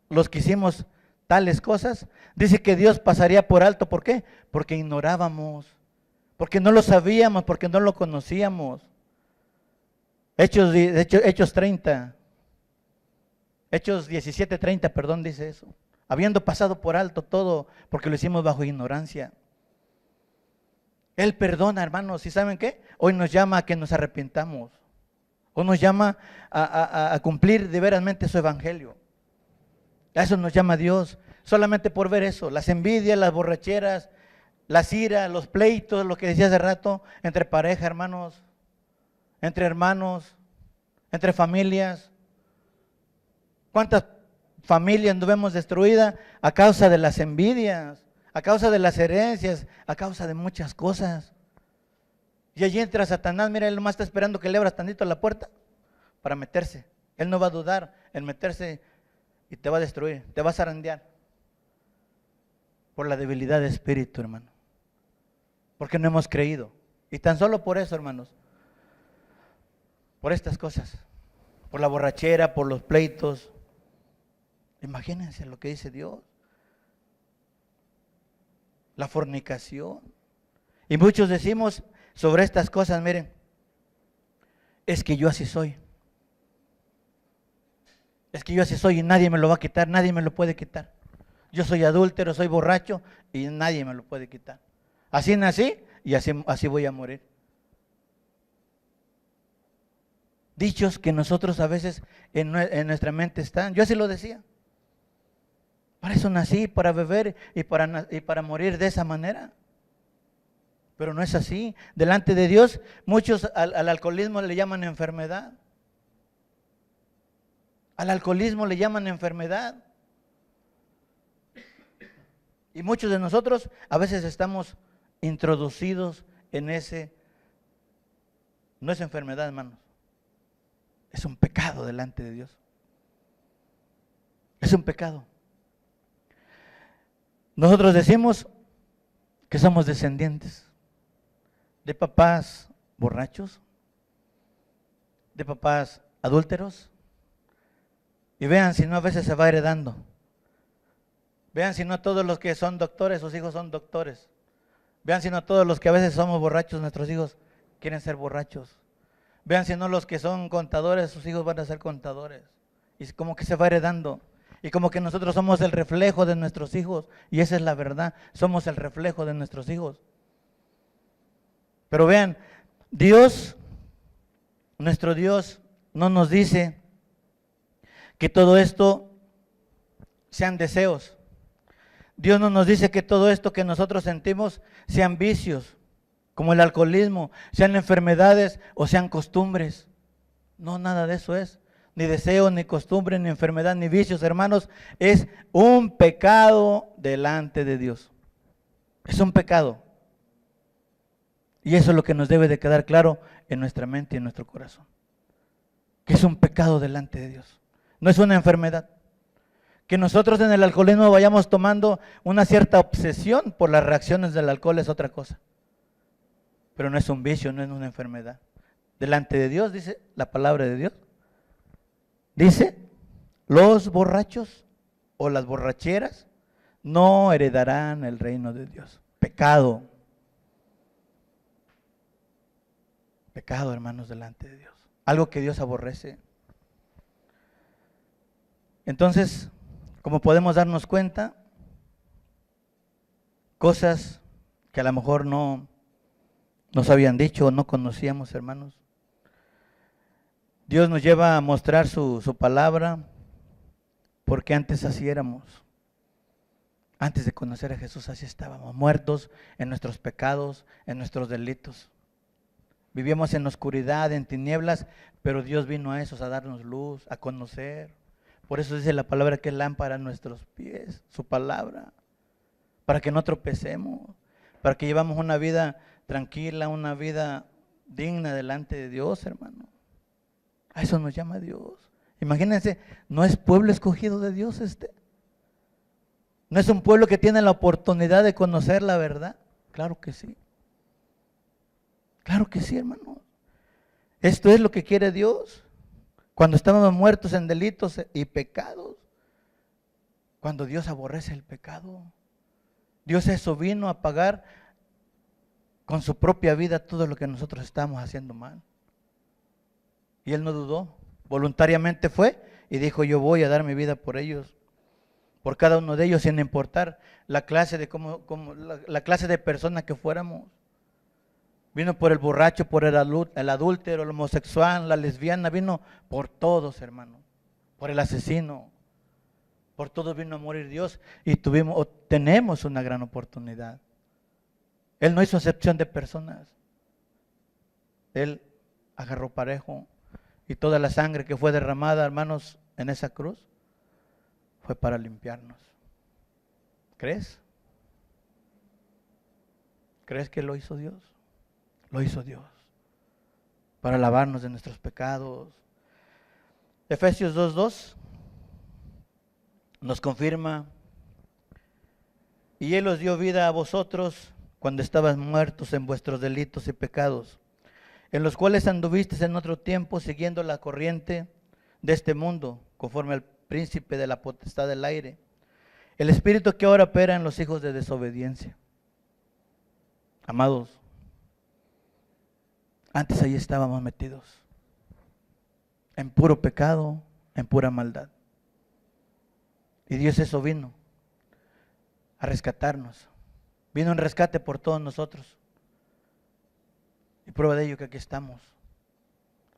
los que hicimos tales cosas, dice que Dios pasaría por alto. ¿Por qué? Porque ignorábamos, porque no lo sabíamos, porque no lo conocíamos. Hechos 30, Hechos 17:30, perdón, dice eso. Habiendo pasado por alto todo, porque lo hicimos bajo ignorancia. Él perdona, hermanos, ¿y saben qué? Hoy nos llama a que nos arrepintamos. Hoy nos llama a cumplir de veramente su evangelio. A eso nos llama Dios, solamente por ver eso, las envidias, las borracheras, las iras, los pleitos, lo que decía hace rato, entre pareja, hermanos, entre hermanos, entre familias. ¿Cuántas familias nos vemos destruidas a causa de las envidias, a causa de las herencias, a causa de muchas cosas? Y allí entra Satanás, mira, él nomás está esperando que le abras tantito la puerta para meterse. Él no va a dudar en meterse y te va a destruir, te va a zarandear por la debilidad de espíritu, hermano, porque no hemos creído. Y tan solo por eso, hermanos, por estas cosas, por la borrachera, por los pleitos. Imagínense lo que dice Dios, la fornicación. Y muchos decimos sobre estas cosas, miren, es que yo así soy. Es que yo así soy y nadie me lo va a quitar, nadie me lo puede quitar. Yo soy adúltero, soy borracho y nadie me lo puede quitar. Así nací y así voy a morir. Dichos que nosotros a veces en nuestra mente están. Yo así lo decía. Para eso nací, para beber y para morir de esa manera. Pero no es así. Delante de Dios, muchos al alcoholismo le llaman enfermedad. Al alcoholismo le llaman enfermedad. Y muchos de nosotros a veces estamos introducidos en ese. No es enfermedad, hermanos. Es un pecado delante de Dios. Es un pecado. Nosotros decimos que somos descendientes de papás borrachos, de papás adúlteros. Y vean si no a veces se va heredando. Vean si no todos los que son doctores, sus hijos son doctores. Vean si no todos los que a veces somos borrachos, nuestros hijos quieren ser borrachos. Vean si no los que son contadores, sus hijos van a ser contadores. Y como que se va heredando. Y como que nosotros somos el reflejo de nuestros hijos. Y esa es la verdad, somos el reflejo de nuestros hijos. Pero vean, Dios, nuestro Dios, no nos dice que todo esto sean deseos. Dios no nos dice que todo esto que nosotros sentimos sean vicios, como el alcoholismo, sean enfermedades o sean costumbres. No, nada de eso es. Ni deseo, ni costumbre, ni enfermedad, ni vicios, hermanos. Es un pecado delante de Dios. Es un pecado. Y eso es lo que nos debe de quedar claro en nuestra mente y en nuestro corazón. Que es un pecado delante de Dios. No es una enfermedad. Que nosotros en el alcoholismo vayamos tomando una cierta obsesión por las reacciones del alcohol es otra cosa. Pero no es un vicio, no es una enfermedad. Delante de Dios, dice la palabra de Dios, dice, los borrachos o las borracheras no heredarán el reino de Dios. Pecado. Pecado, hermanos, delante de Dios. Algo que Dios aborrece. Entonces, como podemos darnos cuenta, cosas que a lo mejor no nos habían dicho o no conocíamos, hermanos. Dios nos lleva a mostrar su palabra, porque antes así éramos. Antes de conocer a Jesús así estábamos, muertos en nuestros pecados, en nuestros delitos. Vivíamos en oscuridad, en tinieblas, pero Dios vino a esos a darnos luz, a conocer. Por eso dice la palabra que es lámpara a nuestros pies, su palabra, para que no tropecemos, para que llevamos una vida tranquila, una vida digna delante de Dios, hermano. A eso nos llama Dios. Imagínense, ¿no es pueblo escogido de Dios este? ¿No es un pueblo que tiene la oportunidad de conocer la verdad? Claro que sí. Claro que sí, hermano. Esto es lo que quiere Dios. Cuando estábamos muertos en delitos y pecados. Cuando Dios aborrece el pecado. Dios eso vino a pagar con su propia vida todo lo que nosotros estábamos haciendo mal. Y Él no dudó. Voluntariamente fue y dijo, yo voy a dar mi vida por ellos. Por cada uno de ellos, sin importar la clase de la clase de persona que fuéramos. Vino por el borracho, por el adúltero, el homosexual, la lesbiana, vino por todos, hermano. Por el asesino. Por todos vino a morir Dios y tenemos una gran oportunidad. Él no hizo acepción de personas. Él agarró parejo y toda la sangre que fue derramada, hermanos, en esa cruz, fue para limpiarnos. ¿Crees? ¿Crees que lo hizo Dios? Lo hizo Dios para lavarnos de nuestros pecados. Efesios 2:2 nos confirma, y Él os dio vida a vosotros cuando estabas muertos en vuestros delitos y pecados, en los cuales anduvisteis en otro tiempo siguiendo la corriente de este mundo, conforme al príncipe de la potestad del aire, el espíritu que ahora opera en los hijos de desobediencia. Amados, antes ahí estábamos metidos, en puro pecado, en pura maldad. Y Dios eso vino a rescatarnos. Vino en rescate por todos nosotros. Y prueba de ello que aquí estamos,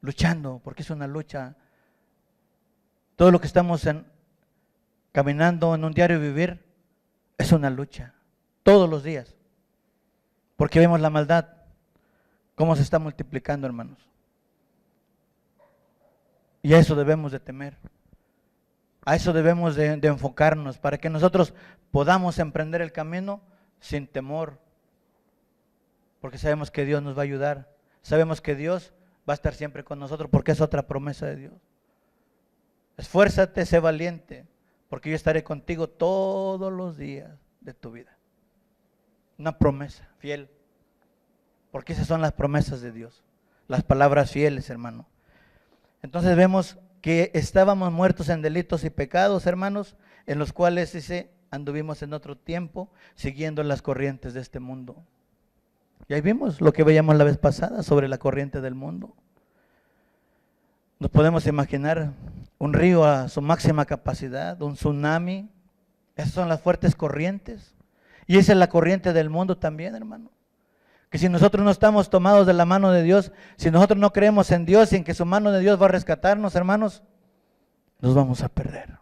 luchando, porque es una lucha. Todo lo que estamos caminando en un diario vivir es una lucha, todos los días. Porque vemos la maldad, cómo se está multiplicando, hermanos. Y a eso debemos de temer. A eso debemos de enfocarnos para que nosotros podamos emprender el camino sin temor. Porque sabemos que Dios nos va a ayudar. Sabemos que Dios va a estar siempre con nosotros porque es otra promesa de Dios. Esfuérzate, sé valiente, porque yo estaré contigo todos los días de tu vida. Una promesa fiel, porque esas son las promesas de Dios, las palabras fieles, hermano. Entonces vemos que estábamos muertos en delitos y pecados, hermanos, en los cuales dice, anduvimos en otro tiempo, siguiendo las corrientes de este mundo. Y ahí vimos lo que veíamos la vez pasada sobre la corriente del mundo. Nos podemos imaginar un río a su máxima capacidad, un tsunami. Esas son las fuertes corrientes. Y esa es la corriente del mundo también, hermano. Que si nosotros no estamos tomados de la mano de Dios, si nosotros no creemos en Dios y en que su mano de Dios va a rescatarnos, hermanos, nos vamos a perder.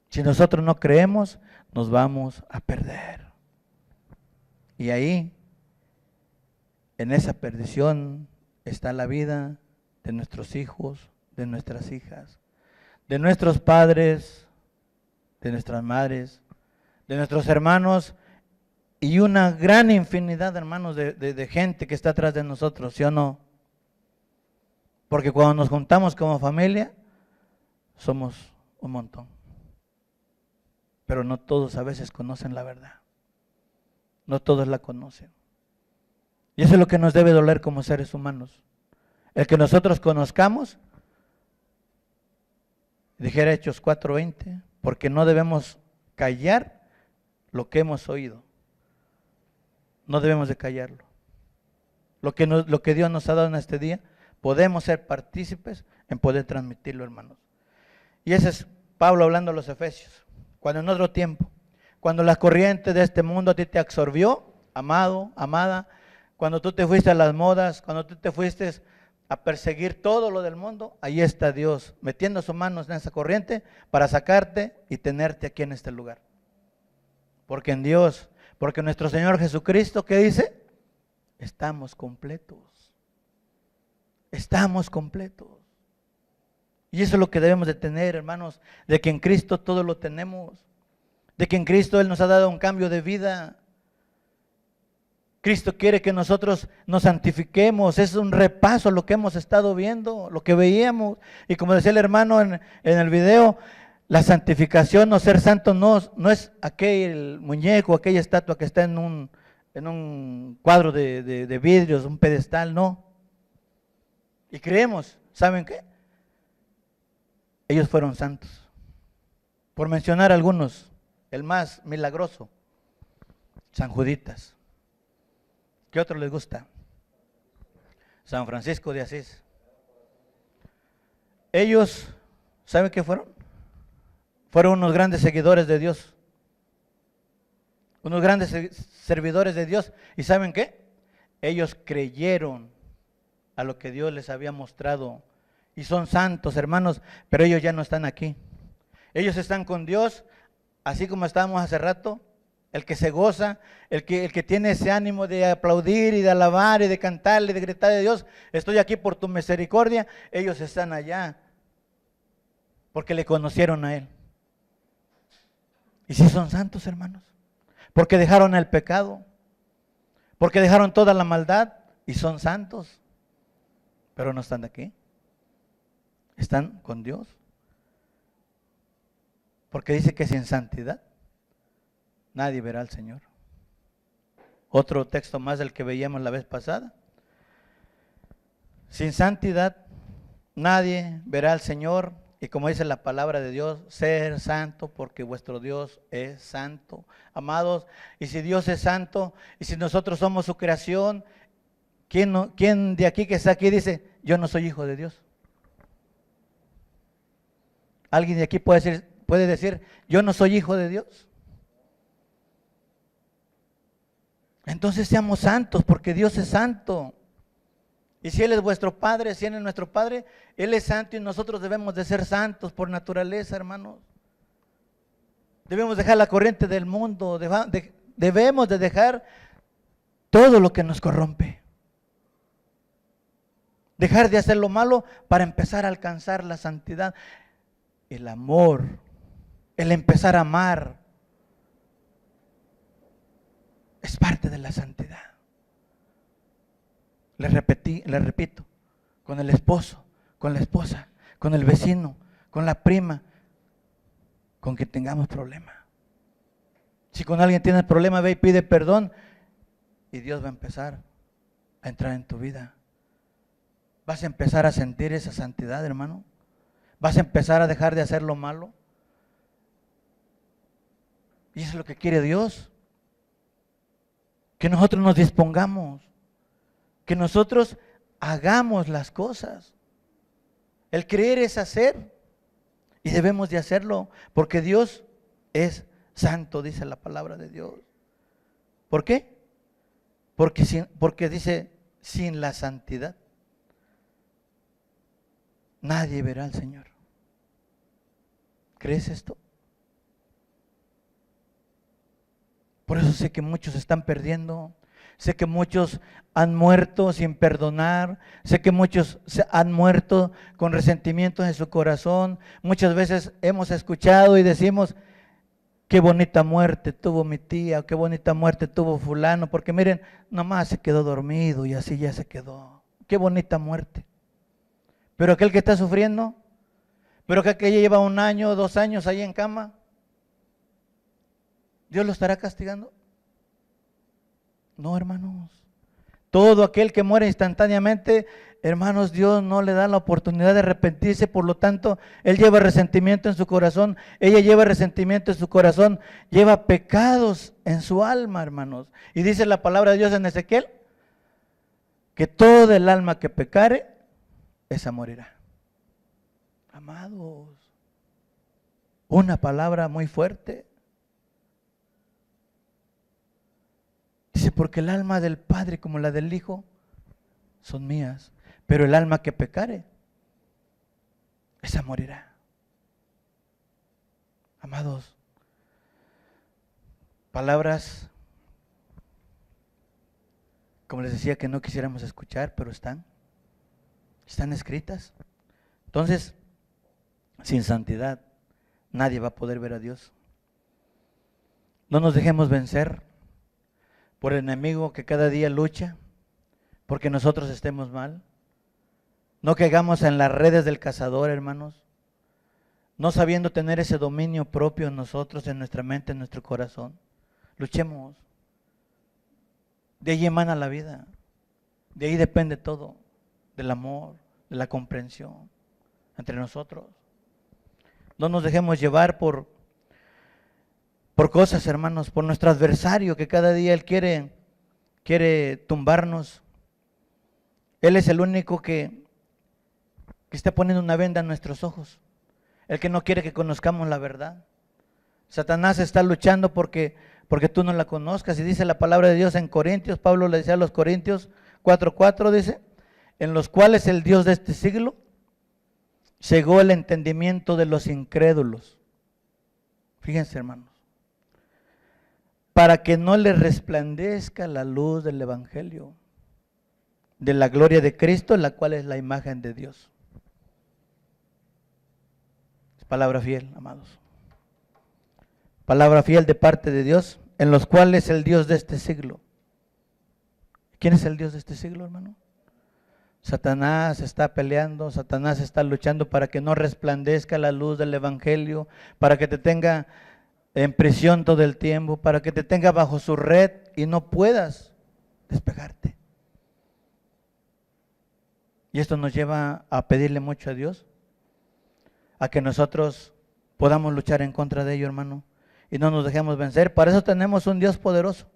Si nosotros no creemos, nos vamos a perder. Y ahí, en esa perdición, está la vida de nuestros hijos, de nuestras hijas, de nuestros padres, de nuestras madres, de nuestros hermanos y una gran infinidad, hermanos, de gente que está atrás de nosotros, ¿sí o no? Porque cuando nos juntamos como familia, somos un montón. Pero no todos a veces conocen la verdad. No todos la conocen. Y eso es lo que nos debe doler como seres humanos. El que nosotros conozcamos, dijera Hechos 4:20, porque no debemos callar lo que hemos oído. No debemos de callarlo. Lo que Dios nos ha dado en este día, podemos ser partícipes en poder transmitirlo, hermanos. Y ese es Pablo hablando a los Efesios. Cuando en otro tiempo, cuando la corriente de este mundo a ti te absorbió, amado, amada, cuando tú te fuiste a las modas, cuando tú te fuiste a perseguir todo lo del mundo, ahí está Dios metiendo sus manos en esa corriente para sacarte y tenerte aquí en este lugar. Porque en Dios, porque nuestro Señor Jesucristo, ¿qué dice? Estamos completos. Estamos completos. Y eso es lo que debemos de tener, hermanos, de que en Cristo todo lo tenemos, de que en Cristo Él nos ha dado un cambio de vida. Cristo quiere que nosotros nos santifiquemos. Es un repaso lo que hemos estado viendo, lo que veíamos. Y como decía el hermano en el video, la santificación o ser santo no es aquel muñeco, aquella estatua que está en un cuadro de vidrios, un pedestal, no. Y creemos, ¿saben qué? Ellos fueron santos. Por mencionar algunos, el más milagroso, San Juditas. ¿Qué otro les gusta? San Francisco de Asís. Ellos, ¿saben qué fueron? Fueron unos grandes seguidores de Dios. Unos grandes servidores de Dios. ¿Y saben qué? Ellos creyeron a lo que Dios les había mostrado. Y son santos, hermanos, pero ellos ya no están aquí. Ellos están con Dios, así como estábamos hace rato. El que se goza, el que tiene ese ánimo de aplaudir y de alabar y de cantarle y de gritar a Dios, estoy aquí por tu misericordia. Ellos están allá porque le conocieron a Él. Y si son santos, hermanos, porque dejaron el pecado, porque dejaron toda la maldad y son santos, pero no están aquí, están con Dios. Porque dice que sin santidad nadie verá al Señor. Otro texto más del que veíamos la vez pasada. Sin santidad nadie verá al Señor. Y como dice la palabra de Dios, ser santo porque vuestro Dios es santo. Amados, y si Dios es santo, y si nosotros somos su creación, ¿quién de aquí que está aquí dice, yo no soy hijo de Dios? ¿Alguien de aquí puede decir, yo no soy hijo de Dios? Entonces seamos santos porque Dios es santo. Y si Él es vuestro Padre, si Él es nuestro Padre, Él es santo y nosotros debemos de ser santos por naturaleza, hermanos. Debemos dejar la corriente del mundo, debemos de dejar todo lo que nos corrompe. Dejar de hacer lo malo para empezar a alcanzar la santidad. El amor, el empezar a amar, es parte de la santidad. Le repito, con el esposo, con la esposa, con el vecino, con la prima, con quien tengamos problema. Si con alguien tienes problema, ve y pide perdón y Dios va a empezar a entrar en tu vida. Vas a empezar a sentir esa santidad, hermano. Vas a empezar a dejar de hacer lo malo. Y eso es lo que quiere Dios. Que nosotros nos dispongamos. Que nosotros hagamos las cosas. El creer es hacer. Y debemos de hacerlo. Porque Dios es santo, dice la palabra de Dios. ¿Por qué? Porque dice, sin la santidad nadie verá al Señor. ¿Crees esto? Por eso sé que muchos están perdiendo. Sé que muchos han muerto sin perdonar. Sé que muchos han muerto con resentimientos en su corazón. Muchas veces hemos escuchado y decimos, qué bonita muerte tuvo mi tía, qué bonita muerte tuvo fulano, porque miren, nomás se quedó dormido y así ya se quedó. Qué bonita muerte. Pero aquel que está sufriendo, pero aquel que lleva 1 año, 2 años ahí en cama, ¿Dios lo estará castigando? No, hermanos. Todo aquel que muere instantáneamente, hermanos, Dios no le da la oportunidad de arrepentirse, por lo tanto, él lleva resentimiento en su corazón, ella lleva resentimiento en su corazón, lleva pecados en su alma, hermanos. Y dice la palabra de Dios en Ezequiel, que todo el alma que pecare, esa morirá. Amados, una palabra muy fuerte. Dice, porque el alma del Padre como la del Hijo son mías, pero el alma que pecare, esa morirá. Amados, palabras, como les decía, que no quisiéramos escuchar, pero están escritas. Entonces, sin santidad, nadie va a poder ver a Dios. No nos dejemos vencer por el enemigo que cada día lucha porque nosotros estemos mal. No caigamos en las redes del cazador, hermanos, no sabiendo tener ese dominio propio en nosotros, en nuestra mente, en nuestro corazón. Luchemos. De ahí emana la vida. De ahí depende todo, del amor, de la comprensión entre nosotros. No nos dejemos llevar por cosas, hermanos, por nuestro adversario que cada día él quiere tumbarnos. Él es el único que está poniendo una venda en nuestros ojos. El que no quiere que conozcamos la verdad. Satanás está luchando porque tú no la conozcas. Y dice la palabra de Dios en Corintios, Pablo le decía a los Corintios 4:4, dice, en los cuales el Dios de este siglo cegó el entendimiento de los incrédulos. Fíjense, hermanos, para que no les resplandezca la luz del Evangelio, de la gloria de Cristo, la cual es la imagen de Dios. Es palabra fiel, amados. Palabra fiel de parte de Dios, en los cuales el Dios de este siglo. ¿Quién es el Dios de este siglo, hermano? Satanás está peleando, Satanás está luchando para que no resplandezca la luz del Evangelio, para que te tenga en prisión todo el tiempo, para que te tenga bajo su red y no puedas despegarte. Y esto nos lleva a pedirle mucho a Dios, a que nosotros podamos luchar en contra de ello, hermano, y no nos dejemos vencer. Para eso tenemos un Dios poderoso.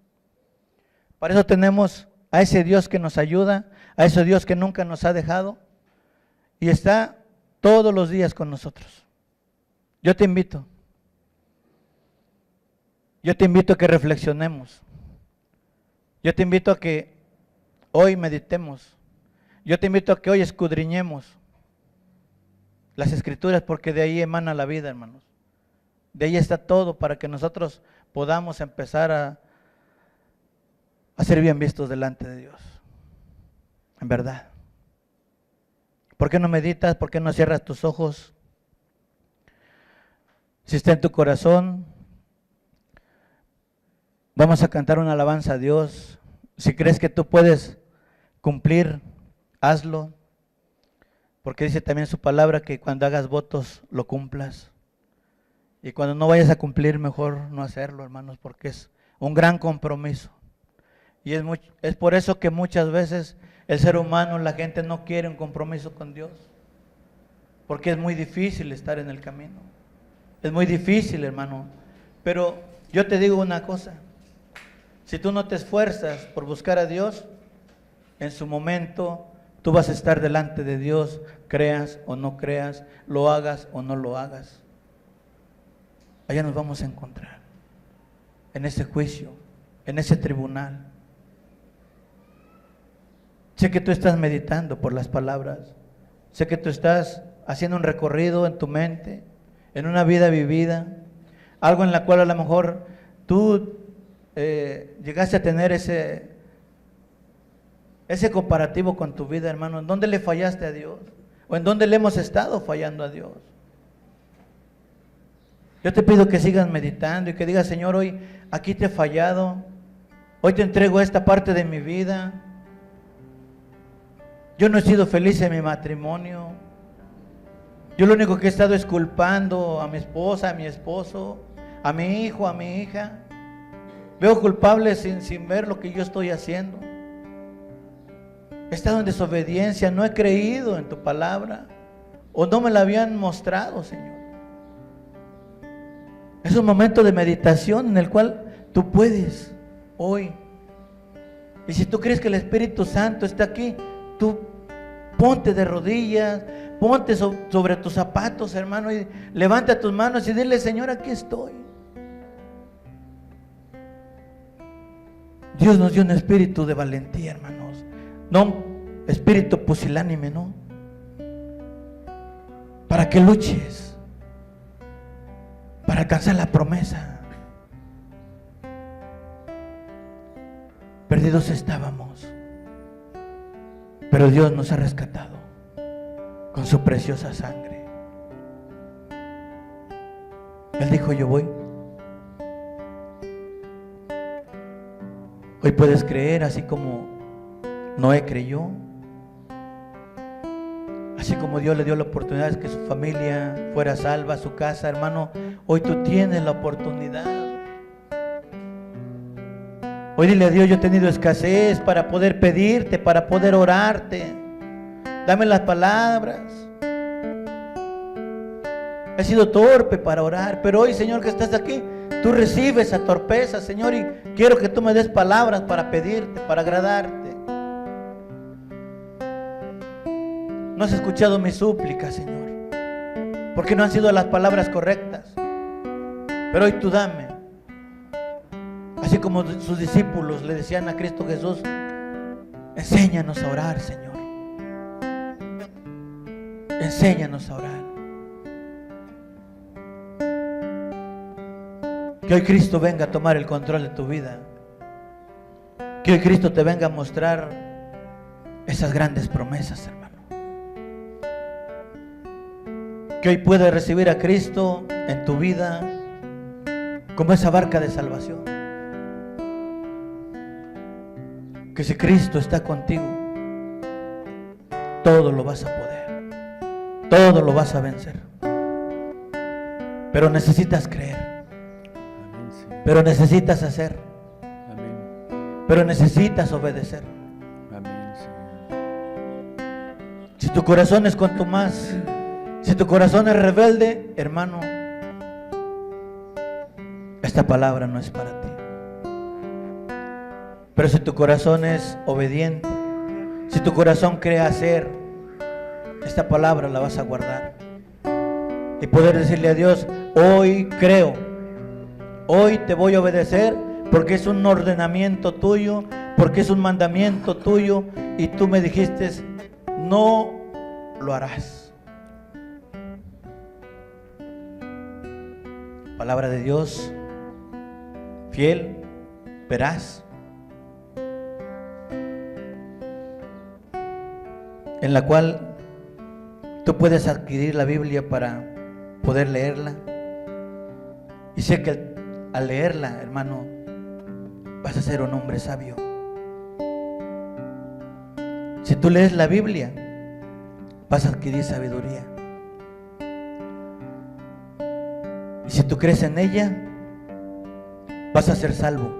Para eso tenemos a ese Dios que nos ayuda, a ese Dios que nunca nos ha dejado y está todos los días con nosotros. Yo te invito a que reflexionemos. Yo te invito a que hoy meditemos. Yo te invito a que hoy escudriñemos las Escrituras, porque de ahí emana la vida, hermanos. De ahí está todo para que nosotros podamos empezar a a ser bien vistos delante de Dios. En verdad. ¿Por qué no meditas? ¿Por qué no cierras tus ojos? Si está en tu corazón, vamos a cantar una alabanza a Dios. Si crees que tú puedes cumplir, hazlo. Porque dice también su palabra que cuando hagas votos, lo cumplas. Y cuando no vayas a cumplir, mejor no hacerlo, hermanos, porque es un gran compromiso. Y es por eso que muchas veces el ser humano, la gente no quiere un compromiso con Dios. Porque es muy difícil estar en el camino. Es muy difícil, hermano. Pero yo te digo una cosa. Si tú no te esfuerzas por buscar a Dios, en su momento tú vas a estar delante de Dios, creas o no creas, lo hagas o no lo hagas. Allá nos vamos a encontrar, en ese juicio, en ese tribunal. Sé que tú estás meditando por las palabras, sé que tú estás haciendo un recorrido en tu mente, en una vida vivida, algo en la cual a lo mejor tú llegaste a tener ese comparativo con tu vida, hermano. ¿En dónde le fallaste a Dios? ¿O en dónde le hemos estado fallando a Dios? Yo te pido que sigas meditando y que digas, Señor, hoy aquí te he fallado, hoy te entrego esta parte de mi vida. Yo no he sido feliz en mi matrimonio. Yo lo único que he estado es culpando a mi esposa, a mi esposo, a mi hijo, a mi hija. Veo culpables sin ver lo que yo estoy haciendo. He estado en desobediencia, no he creído en tu palabra, o no me la habían mostrado, Señor. Es un momento de meditación en el cual tú puedes hoy. Y si tú crees que el Espíritu Santo está aquí, tú ponte de rodillas, ponte sobre tus zapatos, hermano, y levanta tus manos y dile, Señor, aquí estoy. Dios nos dio un espíritu de valentía, hermanos. No un espíritu pusilánime, no. Para que luches, para alcanzar la promesa. Perdidos estábamos, pero Dios nos ha rescatado con su preciosa sangre. Él dijo, yo voy. Hoy puedes creer así como Noé creyó, así como Dios le dio la oportunidad de que su familia fuera salva, su casa, hermano. Hoy tú tienes la oportunidad. Hoy dile a Dios, yo he tenido escasez para poder pedirte, para poder orarte. Dame las palabras. He sido torpe para orar, pero hoy, Señor, que estás aquí, tú recibes esa torpeza, Señor, y quiero que tú me des palabras para pedirte, para agradarte. No has escuchado mis súplicas, Señor, porque no han sido las palabras correctas. Pero hoy tú dame. Así como sus discípulos le decían a Cristo Jesús, enséñanos a orar, Señor. Enséñanos a orar. Que hoy Cristo venga a tomar el control de tu vida. Que hoy Cristo te venga a mostrar esas grandes promesas, hermano. Que hoy puedas recibir a Cristo en tu vida como esa barca de salvación. Que si Cristo está contigo, todo lo vas a poder, todo lo vas a vencer. Pero necesitas creer. Pero necesitas hacer. Amén. Pero necesitas obedecer. Amén, Señor. Si tu corazón es contumaz, si tu corazón es rebelde, hermano, esta palabra no es para ti. Pero si tu corazón es obediente, si tu corazón cree hacer, esta palabra la vas a guardar y poder decirle a Dios, hoy creo, hoy te voy a obedecer porque es un ordenamiento tuyo, porque es un mandamiento tuyo y tú me dijiste, no lo harás. Palabra de Dios, fiel, veraz, en la cual tú puedes adquirir la Biblia para poder leerla. Y sé que al leerla, hermano, vas a ser un hombre sabio. Si tú lees la Biblia, vas a adquirir sabiduría. Y si tú crees en ella, vas a ser salvo.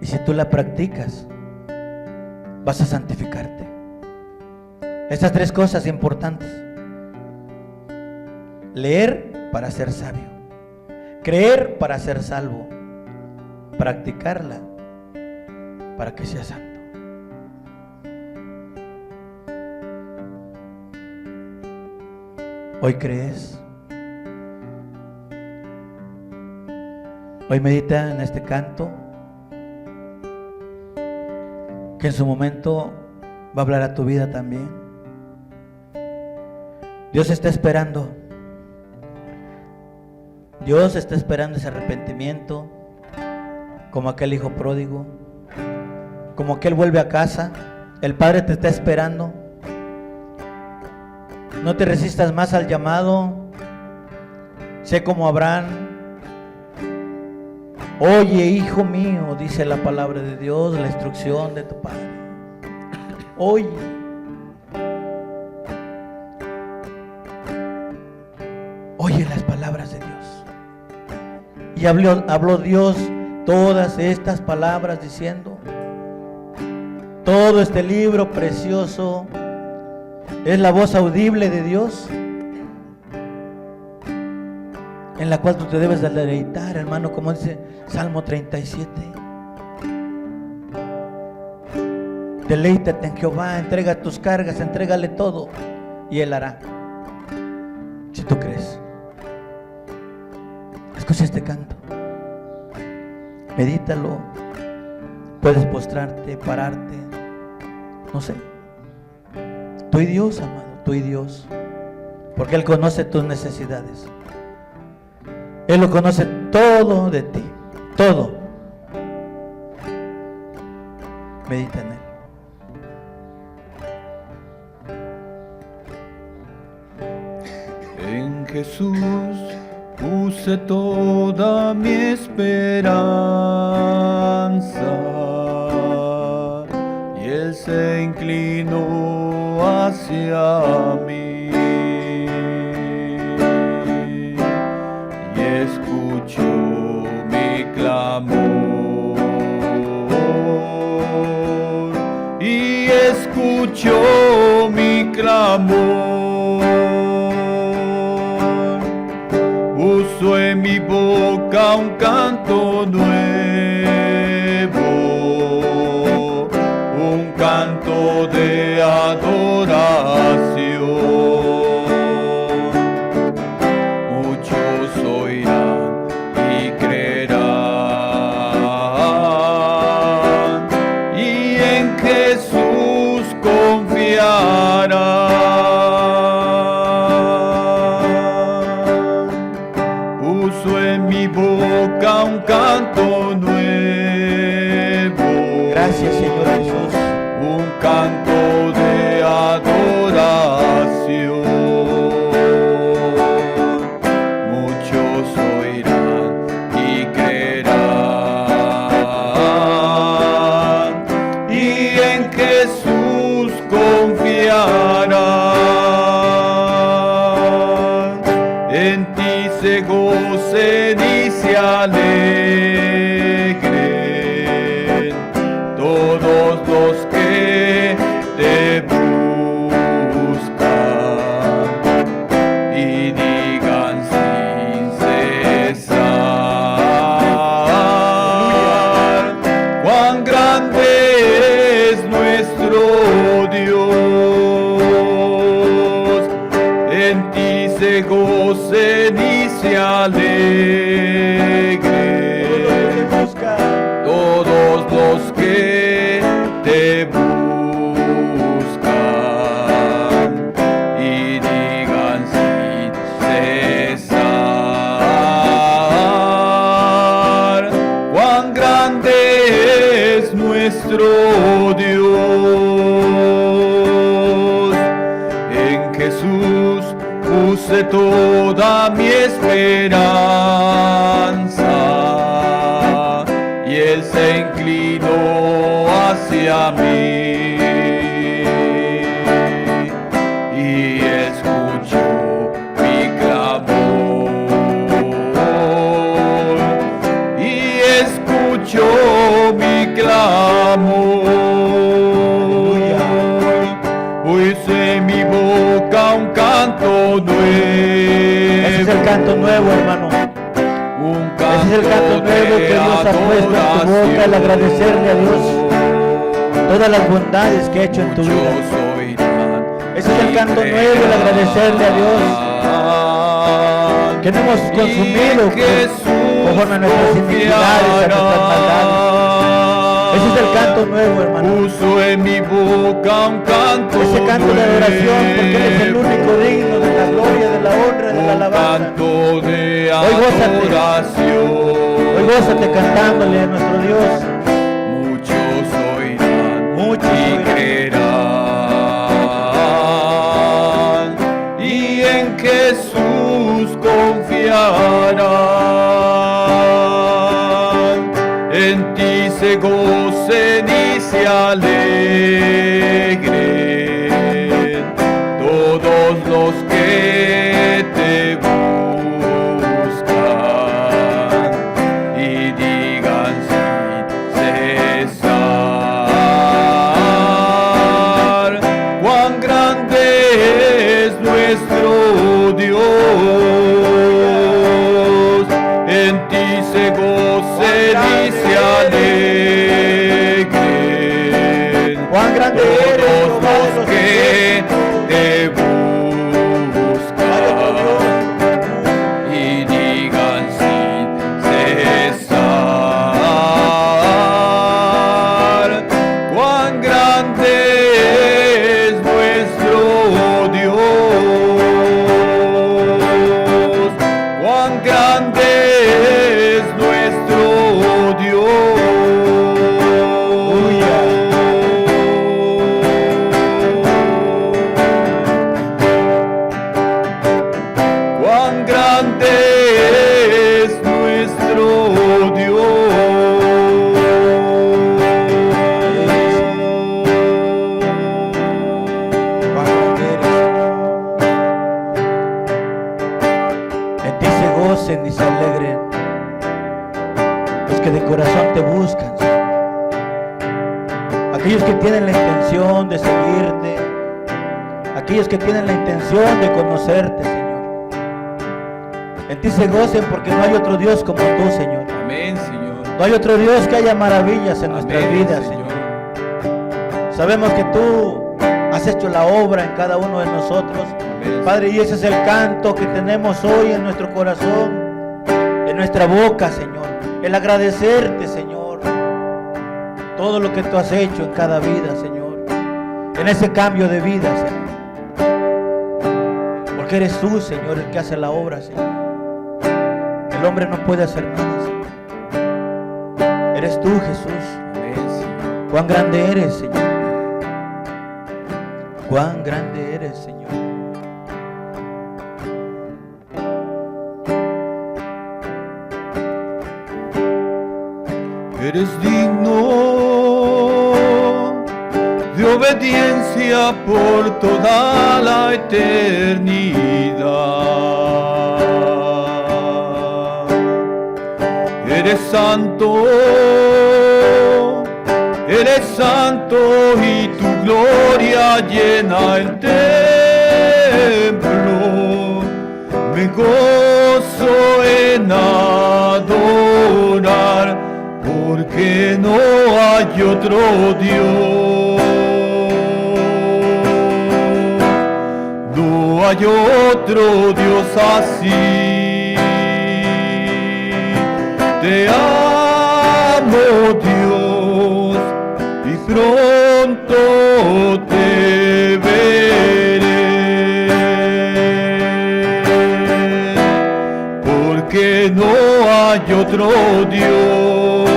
Y si tú la practicas, vas a santificarte. Estas tres cosas importantes: leer para ser sabio, creer para ser salvo, practicarla para que seas santo. Hoy crees. Hoy medita en este canto que en su momento va a hablar a tu vida también. Dios está esperando. Dios está esperando ese arrepentimiento, como aquel hijo pródigo, como aquel vuelve a casa. El Padre te está esperando. No te resistas más al llamado. Sé como Abraham. Oye, hijo mío, dice la palabra de Dios, la instrucción de tu Padre. Oye. Oye las palabras de Dios. Y habló Dios todas estas palabras diciendo: todo este libro precioso es la voz audible de Dios, en la cual tú te debes de deleitar, hermano, como dice Salmo 37. Deleítate en Jehová, entrega tus cargas, entrégale todo y Él hará, si tú crees. Escucha este canto, medítalo. Puedes postrarte, pararte, no sé. Tú y Dios, amado, tú y Dios, porque Él conoce tus necesidades. Él lo conoce todo de ti, todo. Medita en Él. En Jesús puse toda mi esperanza, y Él se inclinó hacia mí. Escuchó mi clamor y escuchó mi clamor. Puso en mi boca un canto nuevo, un canto de adoración. Puso en mi boca un canto nuevo. Gracias, Señor Jesús. Un canto de adoración. Muchos oirán y creerán, y en Jesús confiarán. En ti se gocen y se alegren todos los que te buscan, y digan sin cesar: cuán grande es nuestro Dios. En ti se gocen y se alegren todos los que te buscan, y digan sin cesar: cuán grande es nuestro Dios. puse toda mi esperanza y Él se inclinó hacia mí y escuchó mi clamor y escuchó mi clamor. Puse en mi boca un canto nuevo. Ese es el canto nuevo, hermano. Un Ese es el canto canto nuevo que de Dios ha puesto en tu boca, el agradecerle a Dios todas las bondades que ha hecho en tu vida. Ese es el canto nuevo, el agradecerle a Dios que no hemos consumido conforme a nuestras iniquidades, a nuestras maldades. Ese es el canto nuevo, hermano. Puso en mi boca un canto Ese canto de adoración, porque Él es el único digno de la gloria, de la honra, de la alabanza. Canto de Hoy gózate. adoración. Hoy gózate cantándole a nuestro Dios. Muchos oirán Muchos y oirán. creerán y en Jesús confiarán. En ti se gocen y se alegren todos los que te buscan y digan sin cesar cuán grande es nuestro Dios. En ti se gocen y se alegren Cuán grande eres, todos Jehová de los los que te buscan y digan sin cesar cuán grande es nuestro Dios. Cuán grande es nuestro Dios. Cuán grande es nuestro En ti se gocen y se alegren los que de corazón te buscan, Señor. Aquellos que tienen la intención de seguirte, aquellos que tienen la intención de conocerte, Señor. En ti se gocen porque no hay otro Dios como tú, Señor. Amén, Señor. No hay otro Dios que haya maravillas en nuestras Amén, vidas, Señor. Sabemos que tú has hecho la obra en cada uno de nosotros, Amén. Padre, y ese es el canto que tenemos hoy en nuestro corazón, en nuestra boca, Señor. El agradecerte, Señor, todo lo que tú has hecho en cada vida, Señor, en ese cambio de vida, Señor. Porque eres tú, Señor, el que hace la obra, Señor. El hombre no puede hacer nada, Señor. Eres tú, Jesús. Amén, Señor. Cuán grande eres, Señor. Cuán grande eres, Señor. Eres digno de obediencia por toda la eternidad. Eres santo y tu gloria llena el templo. Me gozo en adorar, porque no hay otro Dios. No hay otro Dios así. Te amo, Dios, y pronto te veré, porque no hay otro Dios.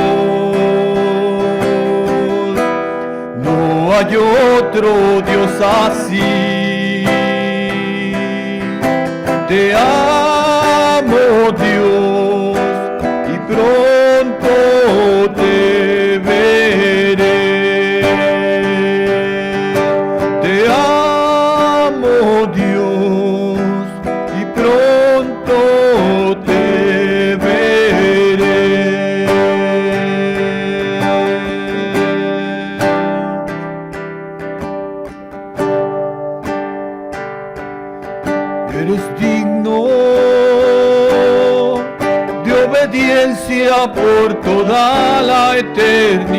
No hay otro Dios así. Te amo, Dios, y pronto te veré. Te amo, Dios, y pronto te veré. Eres digno de obediencia por toda la eternidad.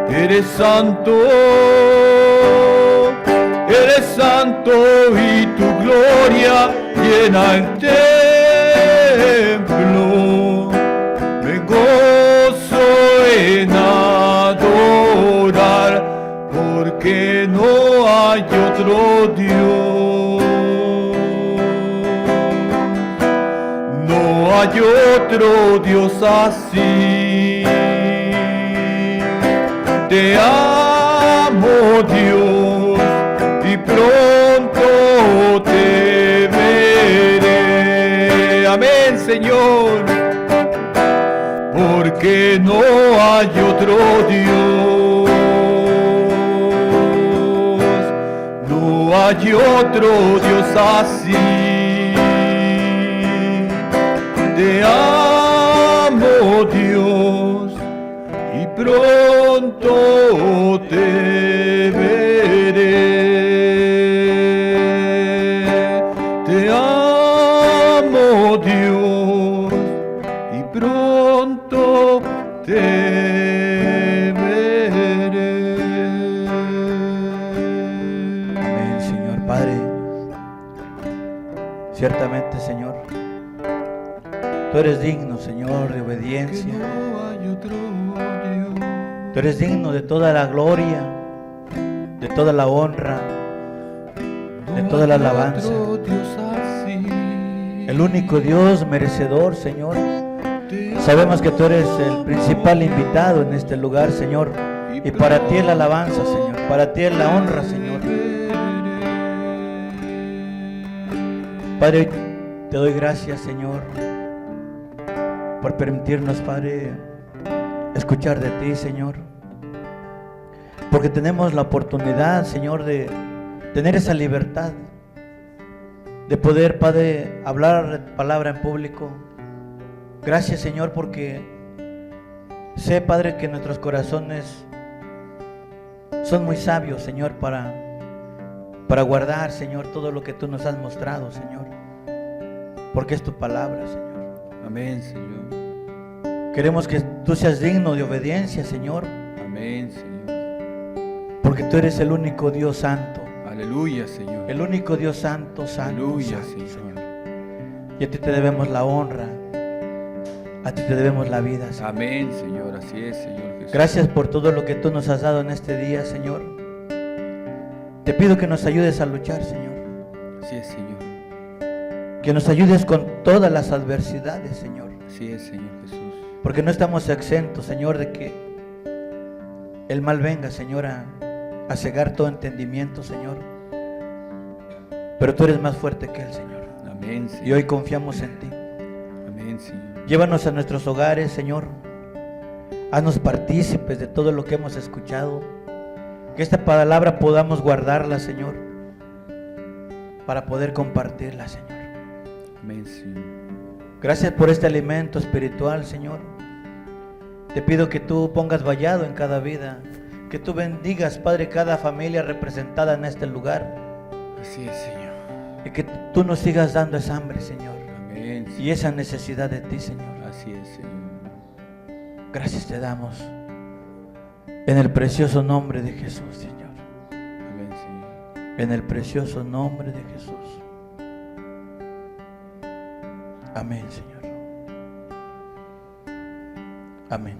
Eres santo y tu gloria llena el templo. Me gozo en adorar, porque no hay otro Dios. No hay otro Dios así. Te amo, Dios, y pronto te veré. Amén, Señor. Porque no hay otro Dios. No hay otro Dios así. Te amo, Dios, y pronto te veré. Te amo, Dios, y pronto te veré. Amén, Señor Padre. Ciertamente, Señor, tú eres digno, Señor, de obediencia. Que no hay otro Dios. Tú eres digno de toda la gloria, de toda la honra, de toda la alabanza. Otro Dios así. El único Dios merecedor, Señor. Sabemos que tú eres el principal invitado en este lugar, Señor. Y para ti es la alabanza, Señor. Para ti es la honra, Señor. Padre, te doy gracias, Señor, por permitirnos, Padre, escuchar de ti, Señor. Porque tenemos la oportunidad, Señor, de tener esa libertad, de poder, Padre, hablar palabra en público. Gracias, Señor, porque sé, Padre, que nuestros corazones son muy sabios, Señor, para guardar, Señor, todo lo que tú nos has mostrado, Señor, porque es tu palabra, Señor. Amén, Señor. Queremos que tú seas digno de obediencia, Señor, Amén, Señor. porque tú eres el único Dios santo, Aleluya, Señor. el único Dios santo, santo, Aleluya, santo, Señor. Y a ti te debemos la honra, a ti te debemos la vida, Señor. Amén, Señor. Así es, Señor Jesús. Gracias por todo lo que tú nos has dado en este día, Señor. Te pido que nos ayudes a luchar, Señor. Así es, Señor. Que nos ayudes con todas las adversidades, Señor. Así es, Señor Jesús. Porque no estamos exentos, Señor, de que el mal venga, Señor, a cegar todo entendimiento, Señor. Pero tú eres más fuerte que él, Señor. Amén, Señor. Y hoy confiamos en ti. Amén, Señor. Llévanos a nuestros hogares, Señor. Haznos partícipes de todo lo que hemos escuchado. Que esta palabra podamos guardarla, Señor, para poder compartirla, Señor. Amén, Señor. Gracias por este alimento espiritual, Señor. Te pido que tú pongas vallado en cada vida, que tú bendigas, Padre, cada familia representada en este lugar, Así es, Señor. y que tú nos sigas dando esa hambre, Señor, Amén, Señor. y esa necesidad de ti, Señor. Así es, Señor. Gracias te damos en el precioso nombre de Jesús, Señor. Amén, Señor. En el precioso nombre de Jesús. Amén, Señor. Amén.